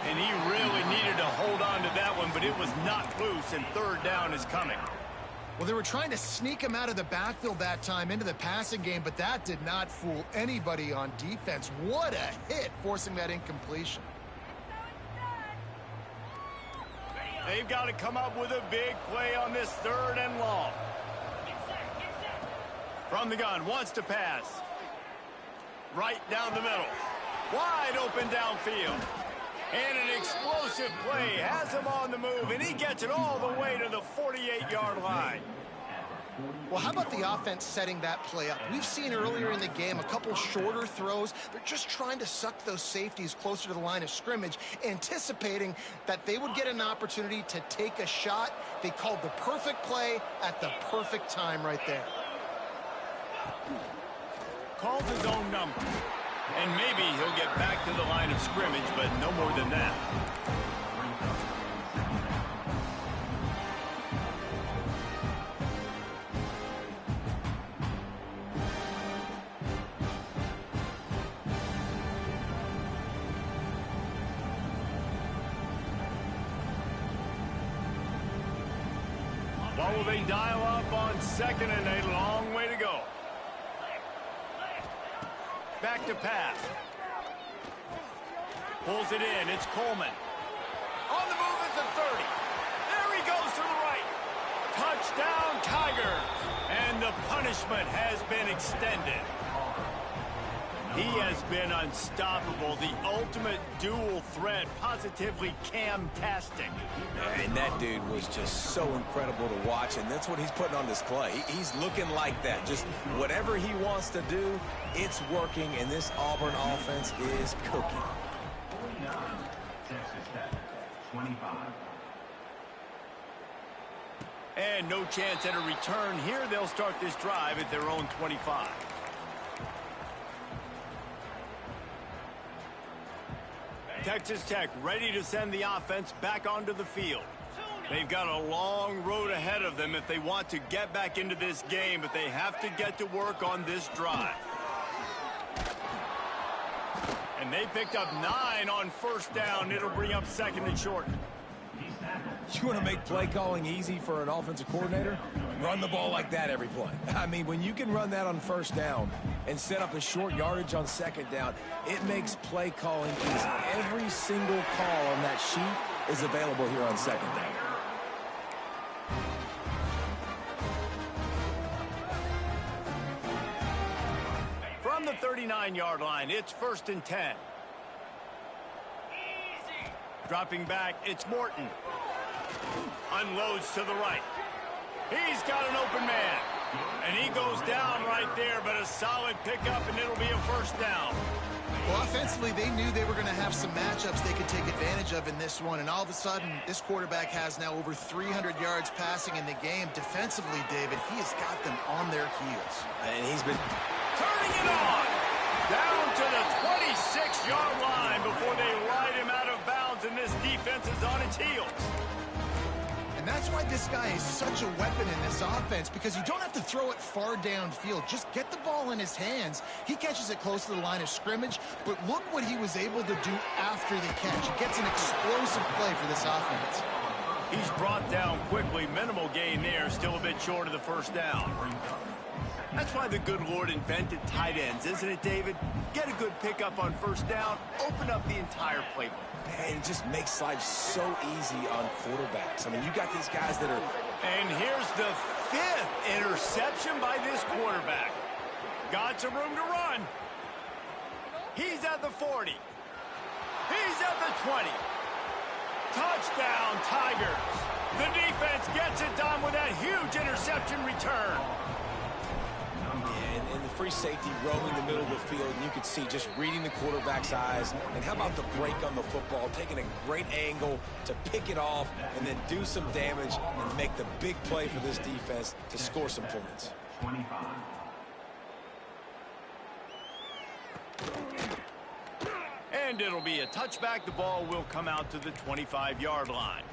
And he really needed to hold on to that one, but it was not loose, and 3rd down is coming. Well, they were trying to sneak him out of the backfield that time into the passing game, but that did not fool anybody on defense. What a hit, forcing that incompletion. They've got to come up with a big play on this 3rd and long. From the gun, wants to pass. Right down the middle. Wide open downfield. And an explosive play has him on the move, and he gets it all the way to the 48-yard line. Well, how about the offense setting that play up? We've seen earlier in the game a couple shorter throws. They're just trying to suck those safeties closer to the line of scrimmage, anticipating that they would get an opportunity to take a shot. They called the perfect play at the perfect time right there. Calls his own number. And maybe he'll get back to the line of scrimmage, but no more than that. What will they dial up on second and a long way to go? Back to pass. Pulls it in. It's Coleman. On the move is the 30. There he goes to the right. Touchdown, Tigers. And the punishment has been extended. He has been unstoppable. The ultimate dual threat. Positively Cam-tastic. And that dude was just so incredible to watch, and that's what he's putting on display. He's looking like that. Just whatever he wants to do, it's working, and this Auburn offense is cooking. And no chance at a return here. They'll start this drive at their own 25. Texas Tech ready to send the offense back onto the field. They've got a long road ahead of them if they want to get back into this game, but they have to get to work on this drive. And they picked up 9 on first down. It'll bring up second and short. You want to make play calling easy for an offensive coordinator? Run the ball like that every play. I mean, when you can run that on first down and set up a short yardage on second down, it makes play calling easy. Every single call on that sheet is available here on second down. From the 39-yard line, it's 1st and 10. Dropping back, it's Morton. Unloads to the right. He's got an open man. And he goes down right there, but a solid pickup, and it'll be a first down. Well, offensively, they knew they were going to have some matchups they could take advantage of in this one, and all of a sudden, this quarterback has now over 300 yards passing in the game. Defensively, David, he has got them on their heels. And he's been turning it on. Down to the 26-yard line before they ride him out of bounds, and this defense is on its heels. And that's why this guy is such a weapon in this offense, because you don't have to throw it far downfield. Just get the ball in his hands. He catches it close to the line of scrimmage, but look what he was able to do after the catch. He gets an explosive play for this offense. He's brought down quickly. Minimal gain there. Still a bit short of the first down. That's why the good Lord invented tight ends, isn't it, David? Get a good pickup on first down, open up the entire playbook. Man, it just makes life so easy on quarterbacks. I mean, you got these guys that are... And here's the 5th interception by this quarterback. Got some room to run. He's at the 40. He's at the 20. Touchdown, Tigers. The defense gets it done with that huge interception return. And the free safety roaming the middle of the field, and you could see just reading the quarterback's eyes. And how about the break on the football, taking a great angle to pick it off and then do some damage and make the big play for this defense to score some points. 25. And it'll be a touchback. The ball will come out to the 25-yard line.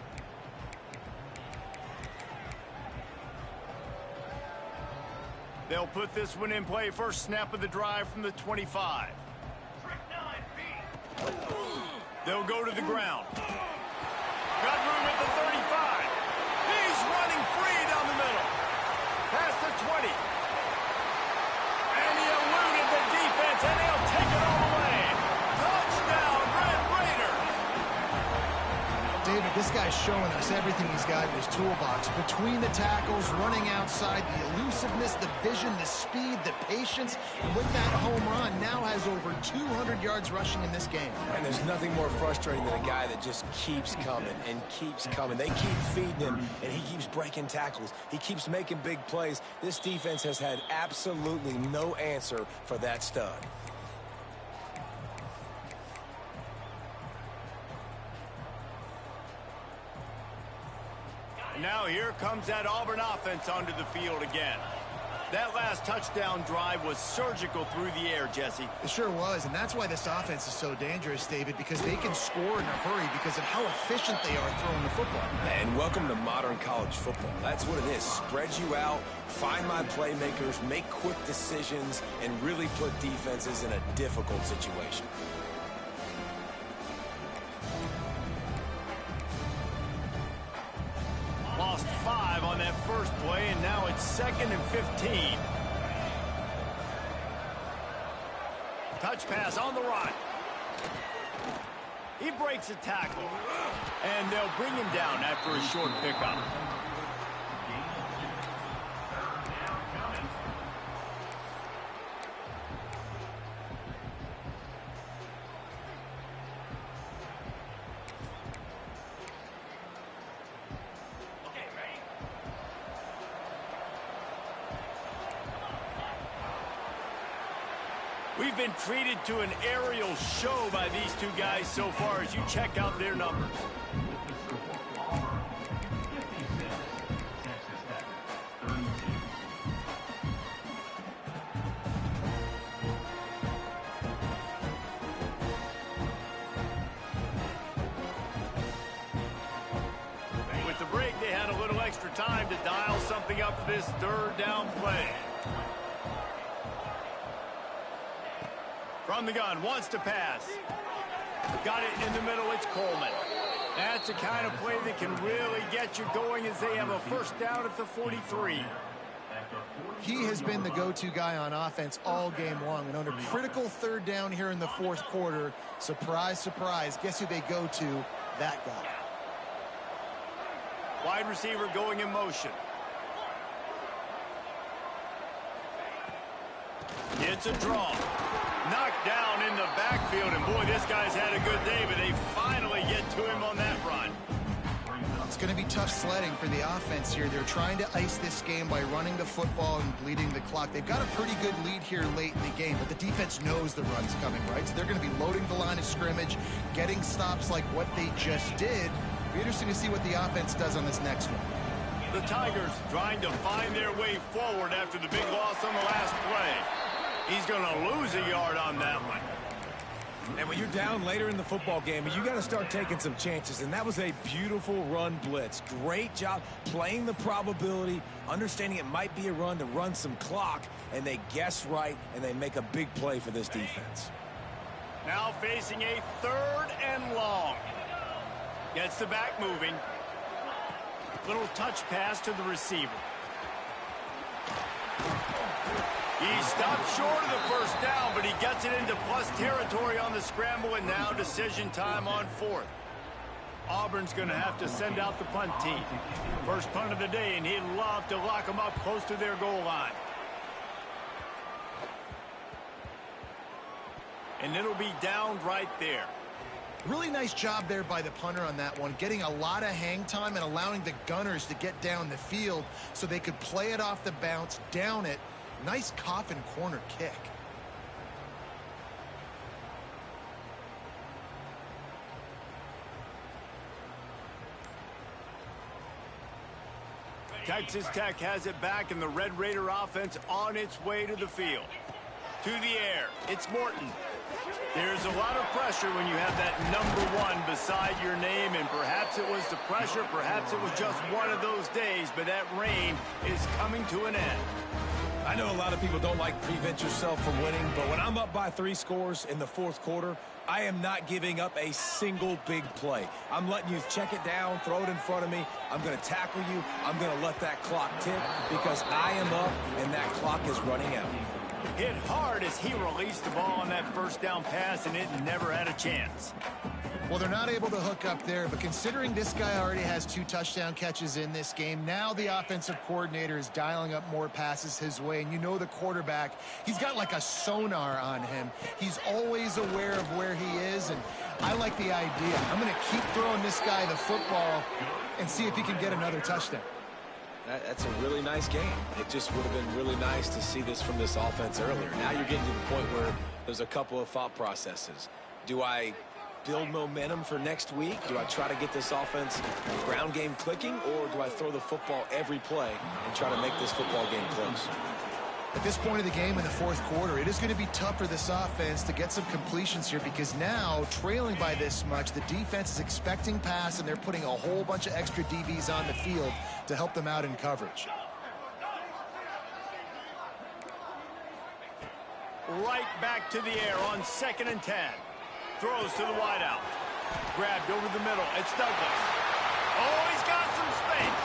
They'll put this one in play. First snap of the drive from the 25. They'll go to the ground. Got room at the 35. He's running free down the middle. Past the 20. And he eluded the defense, and they'll take it all the way. Touchdown, Red Raiders. David, this guy's showing us everything he's got in his toolbox. Between the tackles, running outside, the elusiveness, the vision, the speed, the patience. And with that home run, now has over 200 yards rushing in this game. And there's nothing more frustrating than a guy that just keeps coming and keeps coming. They keep feeding him, and he keeps breaking tackles. He keeps making big plays. This defense has had absolutely no answer for that stud. Now here comes that Auburn offense onto the field again. That last touchdown drive was surgical through the air, Jesse. It sure was, and that's why this offense is so dangerous, David, because they can score in a hurry because of how efficient they are throwing the football. And welcome to modern college football. That's what it is. Spread you out, find my playmakers, make quick decisions, and really put defenses in a difficult situation. Lost 5 on that first play, and now it's 2nd and 15. Touch pass on the run. He breaks a tackle, and they'll bring him down after a short pickup. We've been treated to an aerial show by these two guys so far as you check out their numbers. With the break, they had a little extra time to dial something up for this third down play. From the gun, wants to pass. Got it in the middle, it's Coleman. That's the kind of play that can really get you going as they have a first down at the 43. He has been the go-to guy on offense all game long. And under critical third down here in the fourth quarter, surprise, surprise, guess who they go to? That guy. Wide receiver going in motion. It's a draw. Knocked down in the backfield, and boy, this guy's had a good day, but they finally get to him on that run. It's going to be tough sledding for the offense here. They're trying to ice this game by running the football and bleeding the clock. They've got a pretty good lead here late in the game, but the defense knows the run's coming, right? So they're going to be loading the line of scrimmage, getting stops like what they just did. It'll be interesting to see what the offense does on this next one. The Tigers trying to find their way forward after the big loss on the last play. He's going to lose a yard on that one. And when you're down later in the football game, you got to start taking some chances. And that was a beautiful run blitz. Great job playing the probability, understanding it might be a run to run some clock, and they guess right, and they make a big play for this defense. Now facing a 3rd and long. Gets the back moving. Little touch pass to the receiver. He stopped short of the first down, but he gets it into plus territory on the scramble, and now decision time on 4th. Auburn's going to have to send out the punt team. First punt of the day, and he'd love to lock them up close to their goal line. And it'll be downed right there. Really nice job there by the punter on that one, getting a lot of hang time and allowing the gunners to get down the field so they could play it off the bounce, down it. Nice coffin corner kick. Texas Tech has it back, and the Red Raider offense on its way to the field. To the air, it's Morton. There's a lot of pressure when you have that #1 beside your name, and perhaps it was the pressure, perhaps it was just one of those days, but that reign is coming to an end. I know a lot of people don't like prevent yourself from winning, but when I'm up by 3 scores in the fourth quarter, I am not giving up a single big play. I'm letting you check it down, throw it in front of me. I'm going to tackle you. I'm going to let that clock tick because I am up and that clock is running out. Hit hard as he released the ball on that first down pass, and it never had a chance. Well, they're not able to hook up there, but considering this guy already has 2 touchdown catches in this game, now the offensive coordinator is dialing up more passes his way. And you know the quarterback, he's got like a sonar on him. He's always aware of where he is, and I like the idea. I'm going to keep throwing this guy the football and see if he can get another touchdown. That's a really nice game. It just would have been really nice to see this from this offense earlier. Now you're getting to the point where there's a couple of thought processes. Do I build momentum for next week? Do I try to get this offense ground game clicking, or do I throw the football every play and try to make this football game close? At this point of the game in the fourth quarter, it is going to be tough for this offense to get some completions here because now, trailing by this much, the defense is expecting pass, and they're putting a whole bunch of extra DBs on the field to help them out in coverage. Right back to the air on 2nd and 10. Throws to the wideout. Grabbed over the middle. It's Douglas. Oh, he's got some space.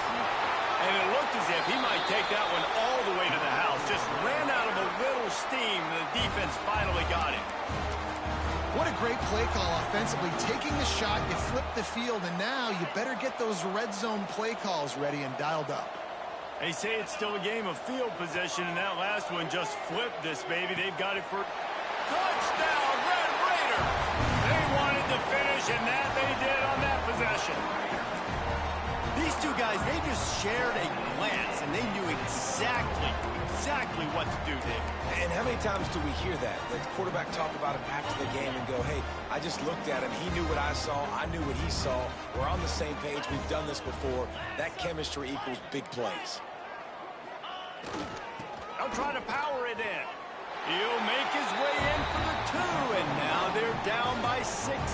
And it looked as if he might take that one all the way to the house. Just ran out of a little steam. The defense finally got him. What a great play call offensively. Taking the shot, you flip the field, and now you better get those red zone play calls ready and dialed up. They say it's still a game of field position, and that last one just flipped this baby. They've got it for touchdown, Red Raider. They wanted to finish, and that they did on that possession. These two guys, they just shared a glance, and they knew exactly what to do there. And how many times do we hear that? The quarterback talk about him after the game and go, hey, I just looked at him. He knew what I saw. I knew what he saw. We're on the same page. We've done this before. That chemistry equals big plays. They'll try to power it in. He'll make his way in for the 2, and now they're down by 16.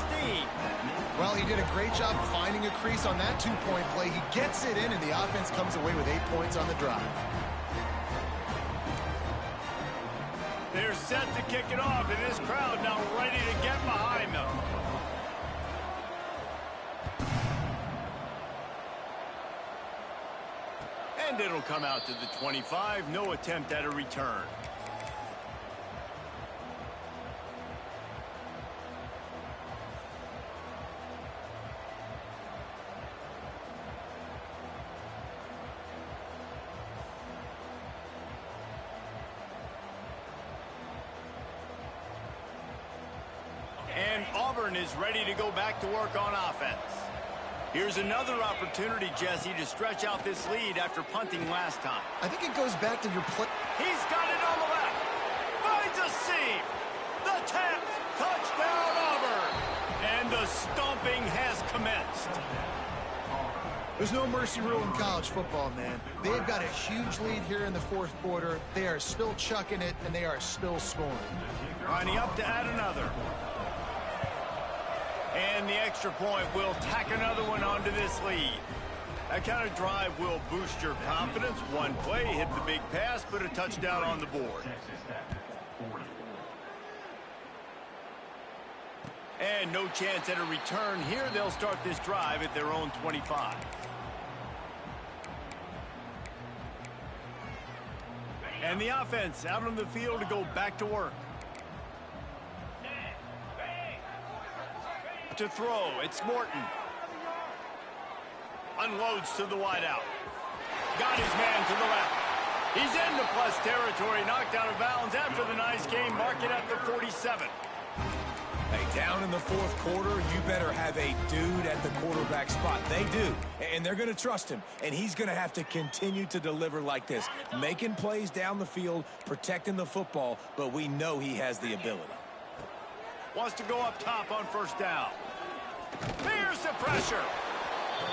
Well, he did a great job finding a crease on that two-point play. He gets it in, and the offense comes away with 8 points on the drive. They're set to kick it off, and this crowd now ready to get behind them. And it'll come out to the 25. No attempt at a return. And Auburn is ready to go back to work on offense. Here's another opportunity, Jesse, to stretch out this lead after punting last time. I think it goes back to your play. He's got it on the left. Finds a seam. The tap. Touchdown, Auburn. And the stomping has commenced. There's no mercy rule in college football, man. They've got a huge lead here in the fourth quarter. They are still chucking it, and they are still scoring. Lining up to add another. And the extra point will tack another one onto this lead. That kind of drive will boost your confidence. One play, hit the big pass, put a touchdown on the board. And no chance at a return here. They'll start this drive at their own 25. And the offense out on the field to go back to work. To throw, it's Morton. Unloads to the wideout. Got his man to the left. He's into plus territory, knocked out of bounds after the nice game, marking at the 47. Hey, down in the fourth quarter, you better have a dude at the quarterback spot. They do, and they're going to trust him, and he's going to have to continue to deliver like this, making plays down the field, protecting the football, but we know he has the ability. Wants to go up top on first down. Fears the pressure.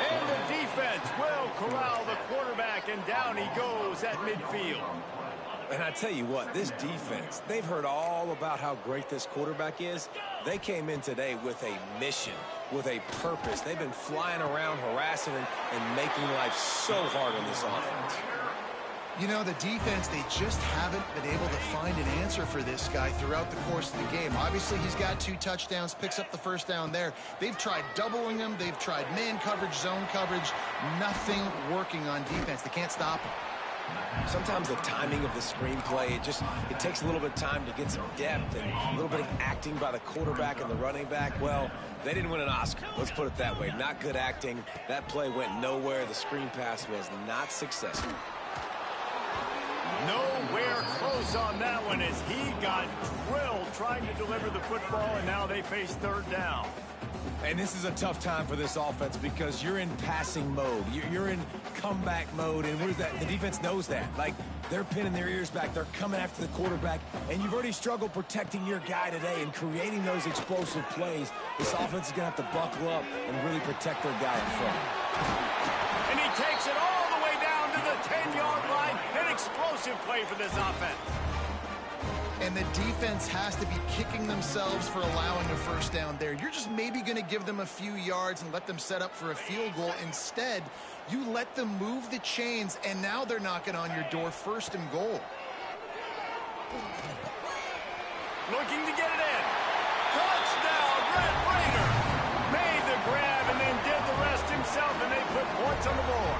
And the defense will corral the quarterback, and down he goes at midfield. And I tell you what, this defense, they've heard all about how great this quarterback is. They came in today with a mission, with a purpose. They've been flying around, harassing and making life so hard on this offense. You know, the defense, they just haven't been able to find an answer for this guy throughout the course of the game. Obviously, he's got 2 touchdowns, picks up the first down there. They've tried doubling him. They've tried man coverage, zone coverage. Nothing working on defense. They can't stop him. Sometimes the timing of the screenplay, it takes a little bit of time to get some depth and a little bit of acting by the quarterback and the running back. Well, they didn't win an Oscar. Let's put it that way. Not good acting. That play went nowhere. The screen pass was not successful. Nowhere close on that one as he got drilled trying to deliver the football, and now they face third down. And this is a tough time for this offense because you're in passing mode. You're in comeback mode, and the defense knows that. Like, they're pinning their ears back. They're coming after the quarterback, and you've already struggled protecting your guy today and creating those explosive plays. This offense is going to have to buckle up and really protect their guy in front. And he takes it all the way down to the 10-yard line. An explosive play for this offense. And the defense has to be kicking themselves for allowing a first down there. You're just maybe going to give them a few yards and let them set up for a field goal. Instead, you let them move the chains, and now they're knocking on your door, first and goal. Looking to get it in. Touchdown, Red Raider. Made the grab and then did the rest himself, and they put points on the board.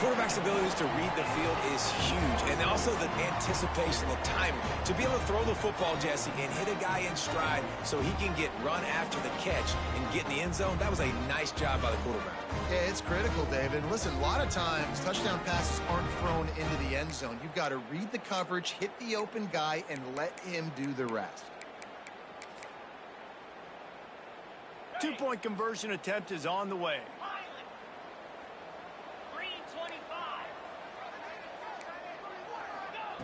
quarterback's abilities to read the field is huge. And also the anticipation, the timing. To be able to throw the football, Jesse, and hit a guy in stride so he can get run after the catch and get in the end zone, that was a nice job by the quarterback. Yeah, it's critical, David. Listen, a lot of times touchdown passes aren't thrown into the end zone. You've got to read the coverage, hit the open guy, and let him do the rest. Two-point conversion attempt is on the way.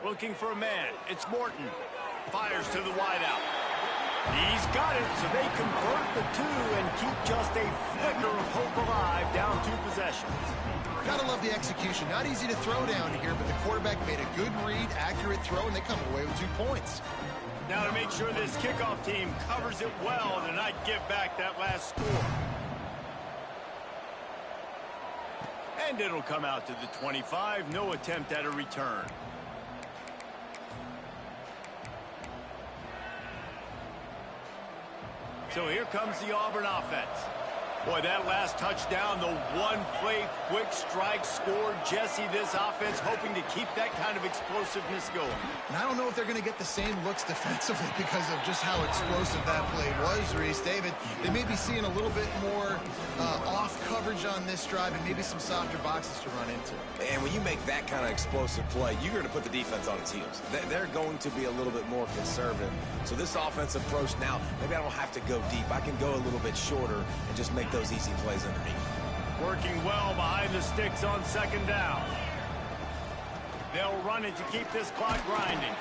Looking for a man. It's Morton. Fires to the wideout. He's got it, so they convert the two and keep just a flicker of hope alive, down 2 possessions. Gotta love the execution. Not easy to throw down here, but the quarterback made a good read, accurate throw, and they come away with 2 points. Now to make sure this kickoff team covers it well to not give back that last score. And it'll come out to the 25. No attempt at a return. So here comes the Auburn offense. Boy, that last touchdown, the one-play quick strike scored. Jesse, this offense hoping to keep that kind of explosiveness going. And I don't know if they're going to get the same looks defensively because of just how explosive that play was, Reese. David, they may be seeing a little bit more off coverage on this drive and maybe some softer boxes to run into. And when you make that kind of explosive play, you're going to put the defense on its heels. They're going to be a little bit more conservative. So this offensive approach now, maybe I don't have to go deep. I can go a little bit shorter and just make those easy plays underneath. Working well behind the sticks on 2nd down. They'll run it to keep this clock grinding.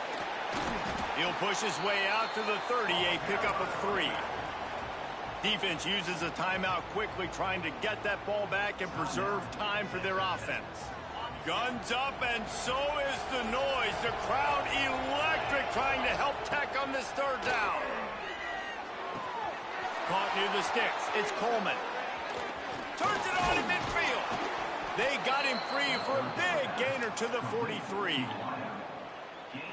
He'll push his way out to the 30, a pickup of 3. Defense uses a timeout quickly, trying to get that ball back and preserve time for their offense. Guns up, and so is the noise. The crowd electric, trying to help Tech on this 3rd down. Caught near the sticks. It's Coleman. Turns it on in midfield. They got him free for a big gainer to the 43.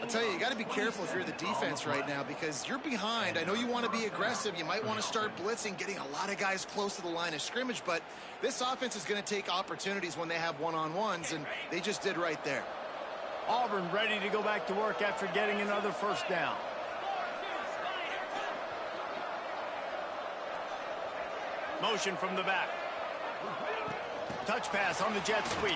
I'll tell you got to be careful if you're the defense right now because you're behind. I know you want to be aggressive. You might want to start blitzing, getting a lot of guys close to the line of scrimmage, but this offense is going to take opportunities when they have one-on-ones, and they just did right there. Auburn ready to go back to work after getting another 1st down. Motion from the back. Touch pass on the jet sweep.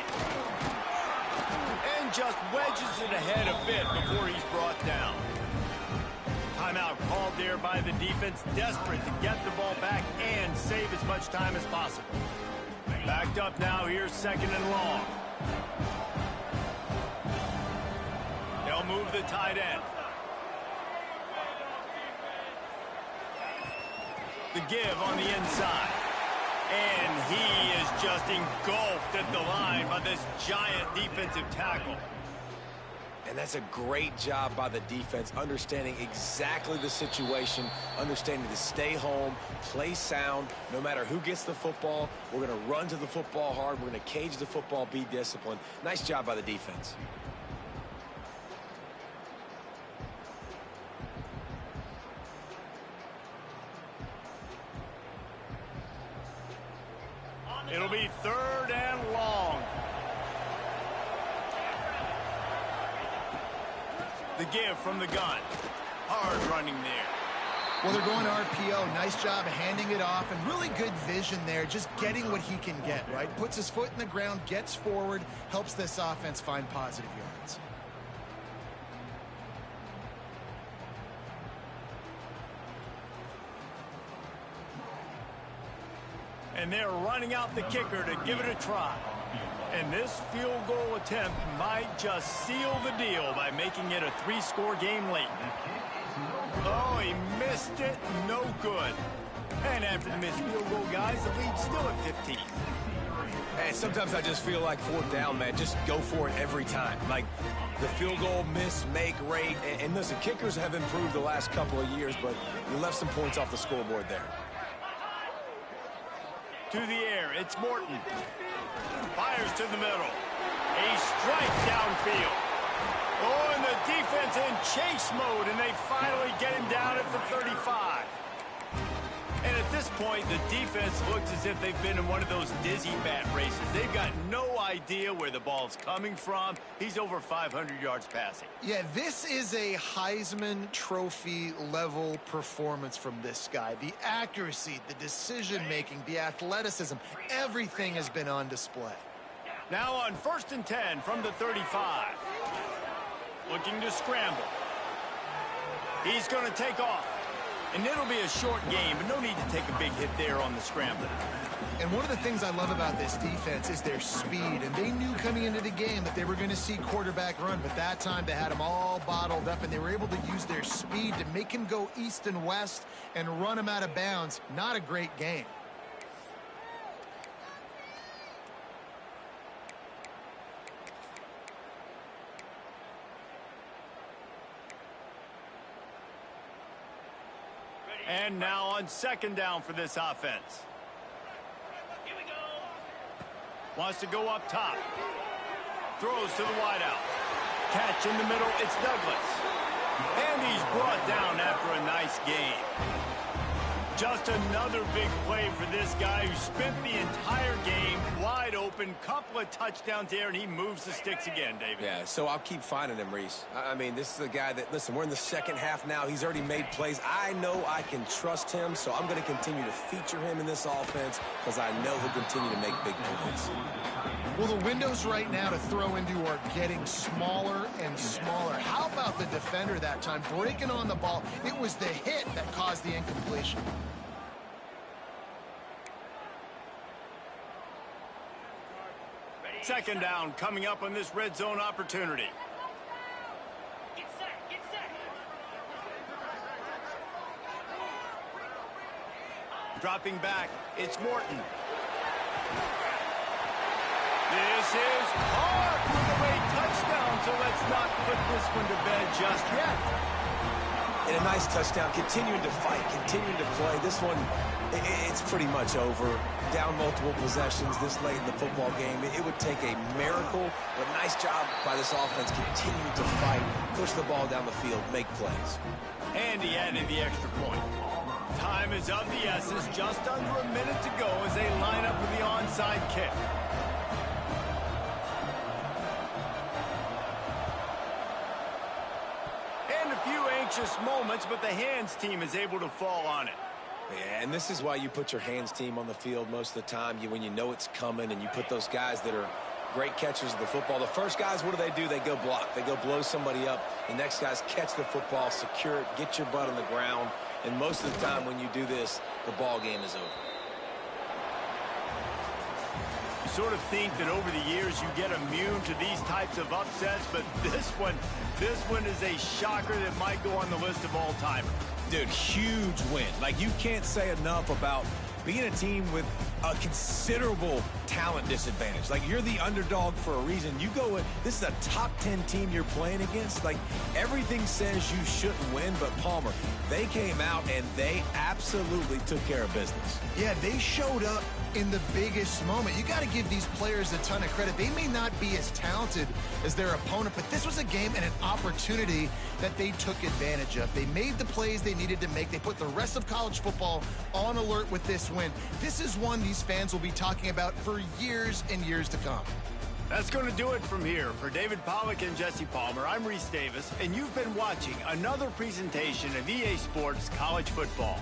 And just wedges it ahead a bit before he's brought down. Timeout called there by the defense, desperate to get the ball back and save as much time as possible. Backed up now, here's 2nd and long. They'll move the tight end. The give on the inside. And he is just engulfed at the line by this giant defensive tackle. And that's a great job by the defense, understanding exactly the situation, understanding to stay home, play sound. No matter who gets the football, we're going to run to the football hard. We're going to cage the football, be disciplined. Nice job by the defense. It'll be 3rd and long. The give from the gun. Hard running there. Well, they're going to RPO. Nice job of handing it off, and really good vision there, just getting what he can get, right? Puts his foot in the ground, gets forward, helps this offense find positive yards. And they're running out the kicker to give it a try. And this field goal attempt might just seal the deal by making it a 3-score game late. Oh, he missed it. No good. And after the missed field goal, guys, the lead's still at 15. Hey, sometimes I just feel like 4th down, man. Just go for it every time. Like the field goal miss, make rate. And listen, kickers have improved the last couple of years, but you left some points off the scoreboard there. To the air, it's Morton. Fires to the middle. A strike downfield. Oh, and the defense in chase mode, and they finally get him down at the 35. And it's At this point, the defense looks as if they've been in one of those dizzy bat races. They've got no idea where the ball's coming from. He's over 500 yards passing. Yeah, this is a Heisman Trophy level performance from this guy. The accuracy, the decision-making, the athleticism, everything has been on display. Now on 1st and 10 from the 35. Looking to scramble. He's going to take off. And it'll be a short game, but no need to take a big hit there on the scramble. And one of the things I love about this defense is their speed. And they knew coming into the game that they were going to see quarterback run. But that time they had him all bottled up, and they were able to use their speed to make him go east and west and run him out of bounds. Not a great game. And now on 2nd down for this offense. Here we go. Wants to go up top. Throws to the wideout. Catch in the middle. It's Douglas. And he's brought down after a nice game. Just another big play for this guy who spent the entire game wide open. Couple of touchdowns there, and he moves the sticks again, David. Yeah, so I'll keep finding him, Reese. I mean, this is a guy that, listen, we're in the second half now. He's already made plays. I know I can trust him, so I'm going to continue to feature him in this offense because I know he'll continue to make big plays. Well, the windows right now to throw into are getting smaller and smaller. How about the defender that time breaking on the ball? It was the hit that caused the incompletion. Second down coming up on this red zone opportunity. Get set, get set. Dropping back, it's Morton. This is caught for the late touchdown, so let's not put this one to bed just yet. And a nice touchdown, continuing to fight, continuing to play. This one, it's pretty much over. Down multiple possessions this late in the football game. It would take a miracle, but nice job by this offense continuing to fight, push the ball down the field, make plays. And he added the extra point. Time is of the essence, just under a minute to go as they line up with the onside kick. And a few anxious moments, but the hands team is able to fall on it. Yeah, and this is why you put your hands team on the field most of the time. When you know it's coming, and you put those guys that are great catchers of the football. The first guys, what do? They go block. They go blow somebody up. The next guys catch the football, secure it, get your butt on the ground. And most of the time when you do this, the ball game is over. You sort of think that over the years you get immune to these types of upsets, but this one is a shocker that might go on the list of all-timers. Dude, huge win. Like, you can't say enough about being a team with a considerable talent disadvantage. Like, you're the underdog for a reason. You go in, this is a top 10 team you're playing against. Like, everything says you shouldn't win, but Palmer, they came out and they absolutely took care of business. Yeah, they showed up in the biggest moment. You got to give these players a ton of credit. They may not be as talented as their opponent, but this was a game and an opportunity that they took advantage of. They made the plays they needed to make. They put the rest of college football on alert with this win. This is one these fans will be talking about for years and years to come. That's going to do it from here. For David Pollack and Jesse Palmer, I'm Reese Davis, and you've been watching another presentation of EA Sports College Football.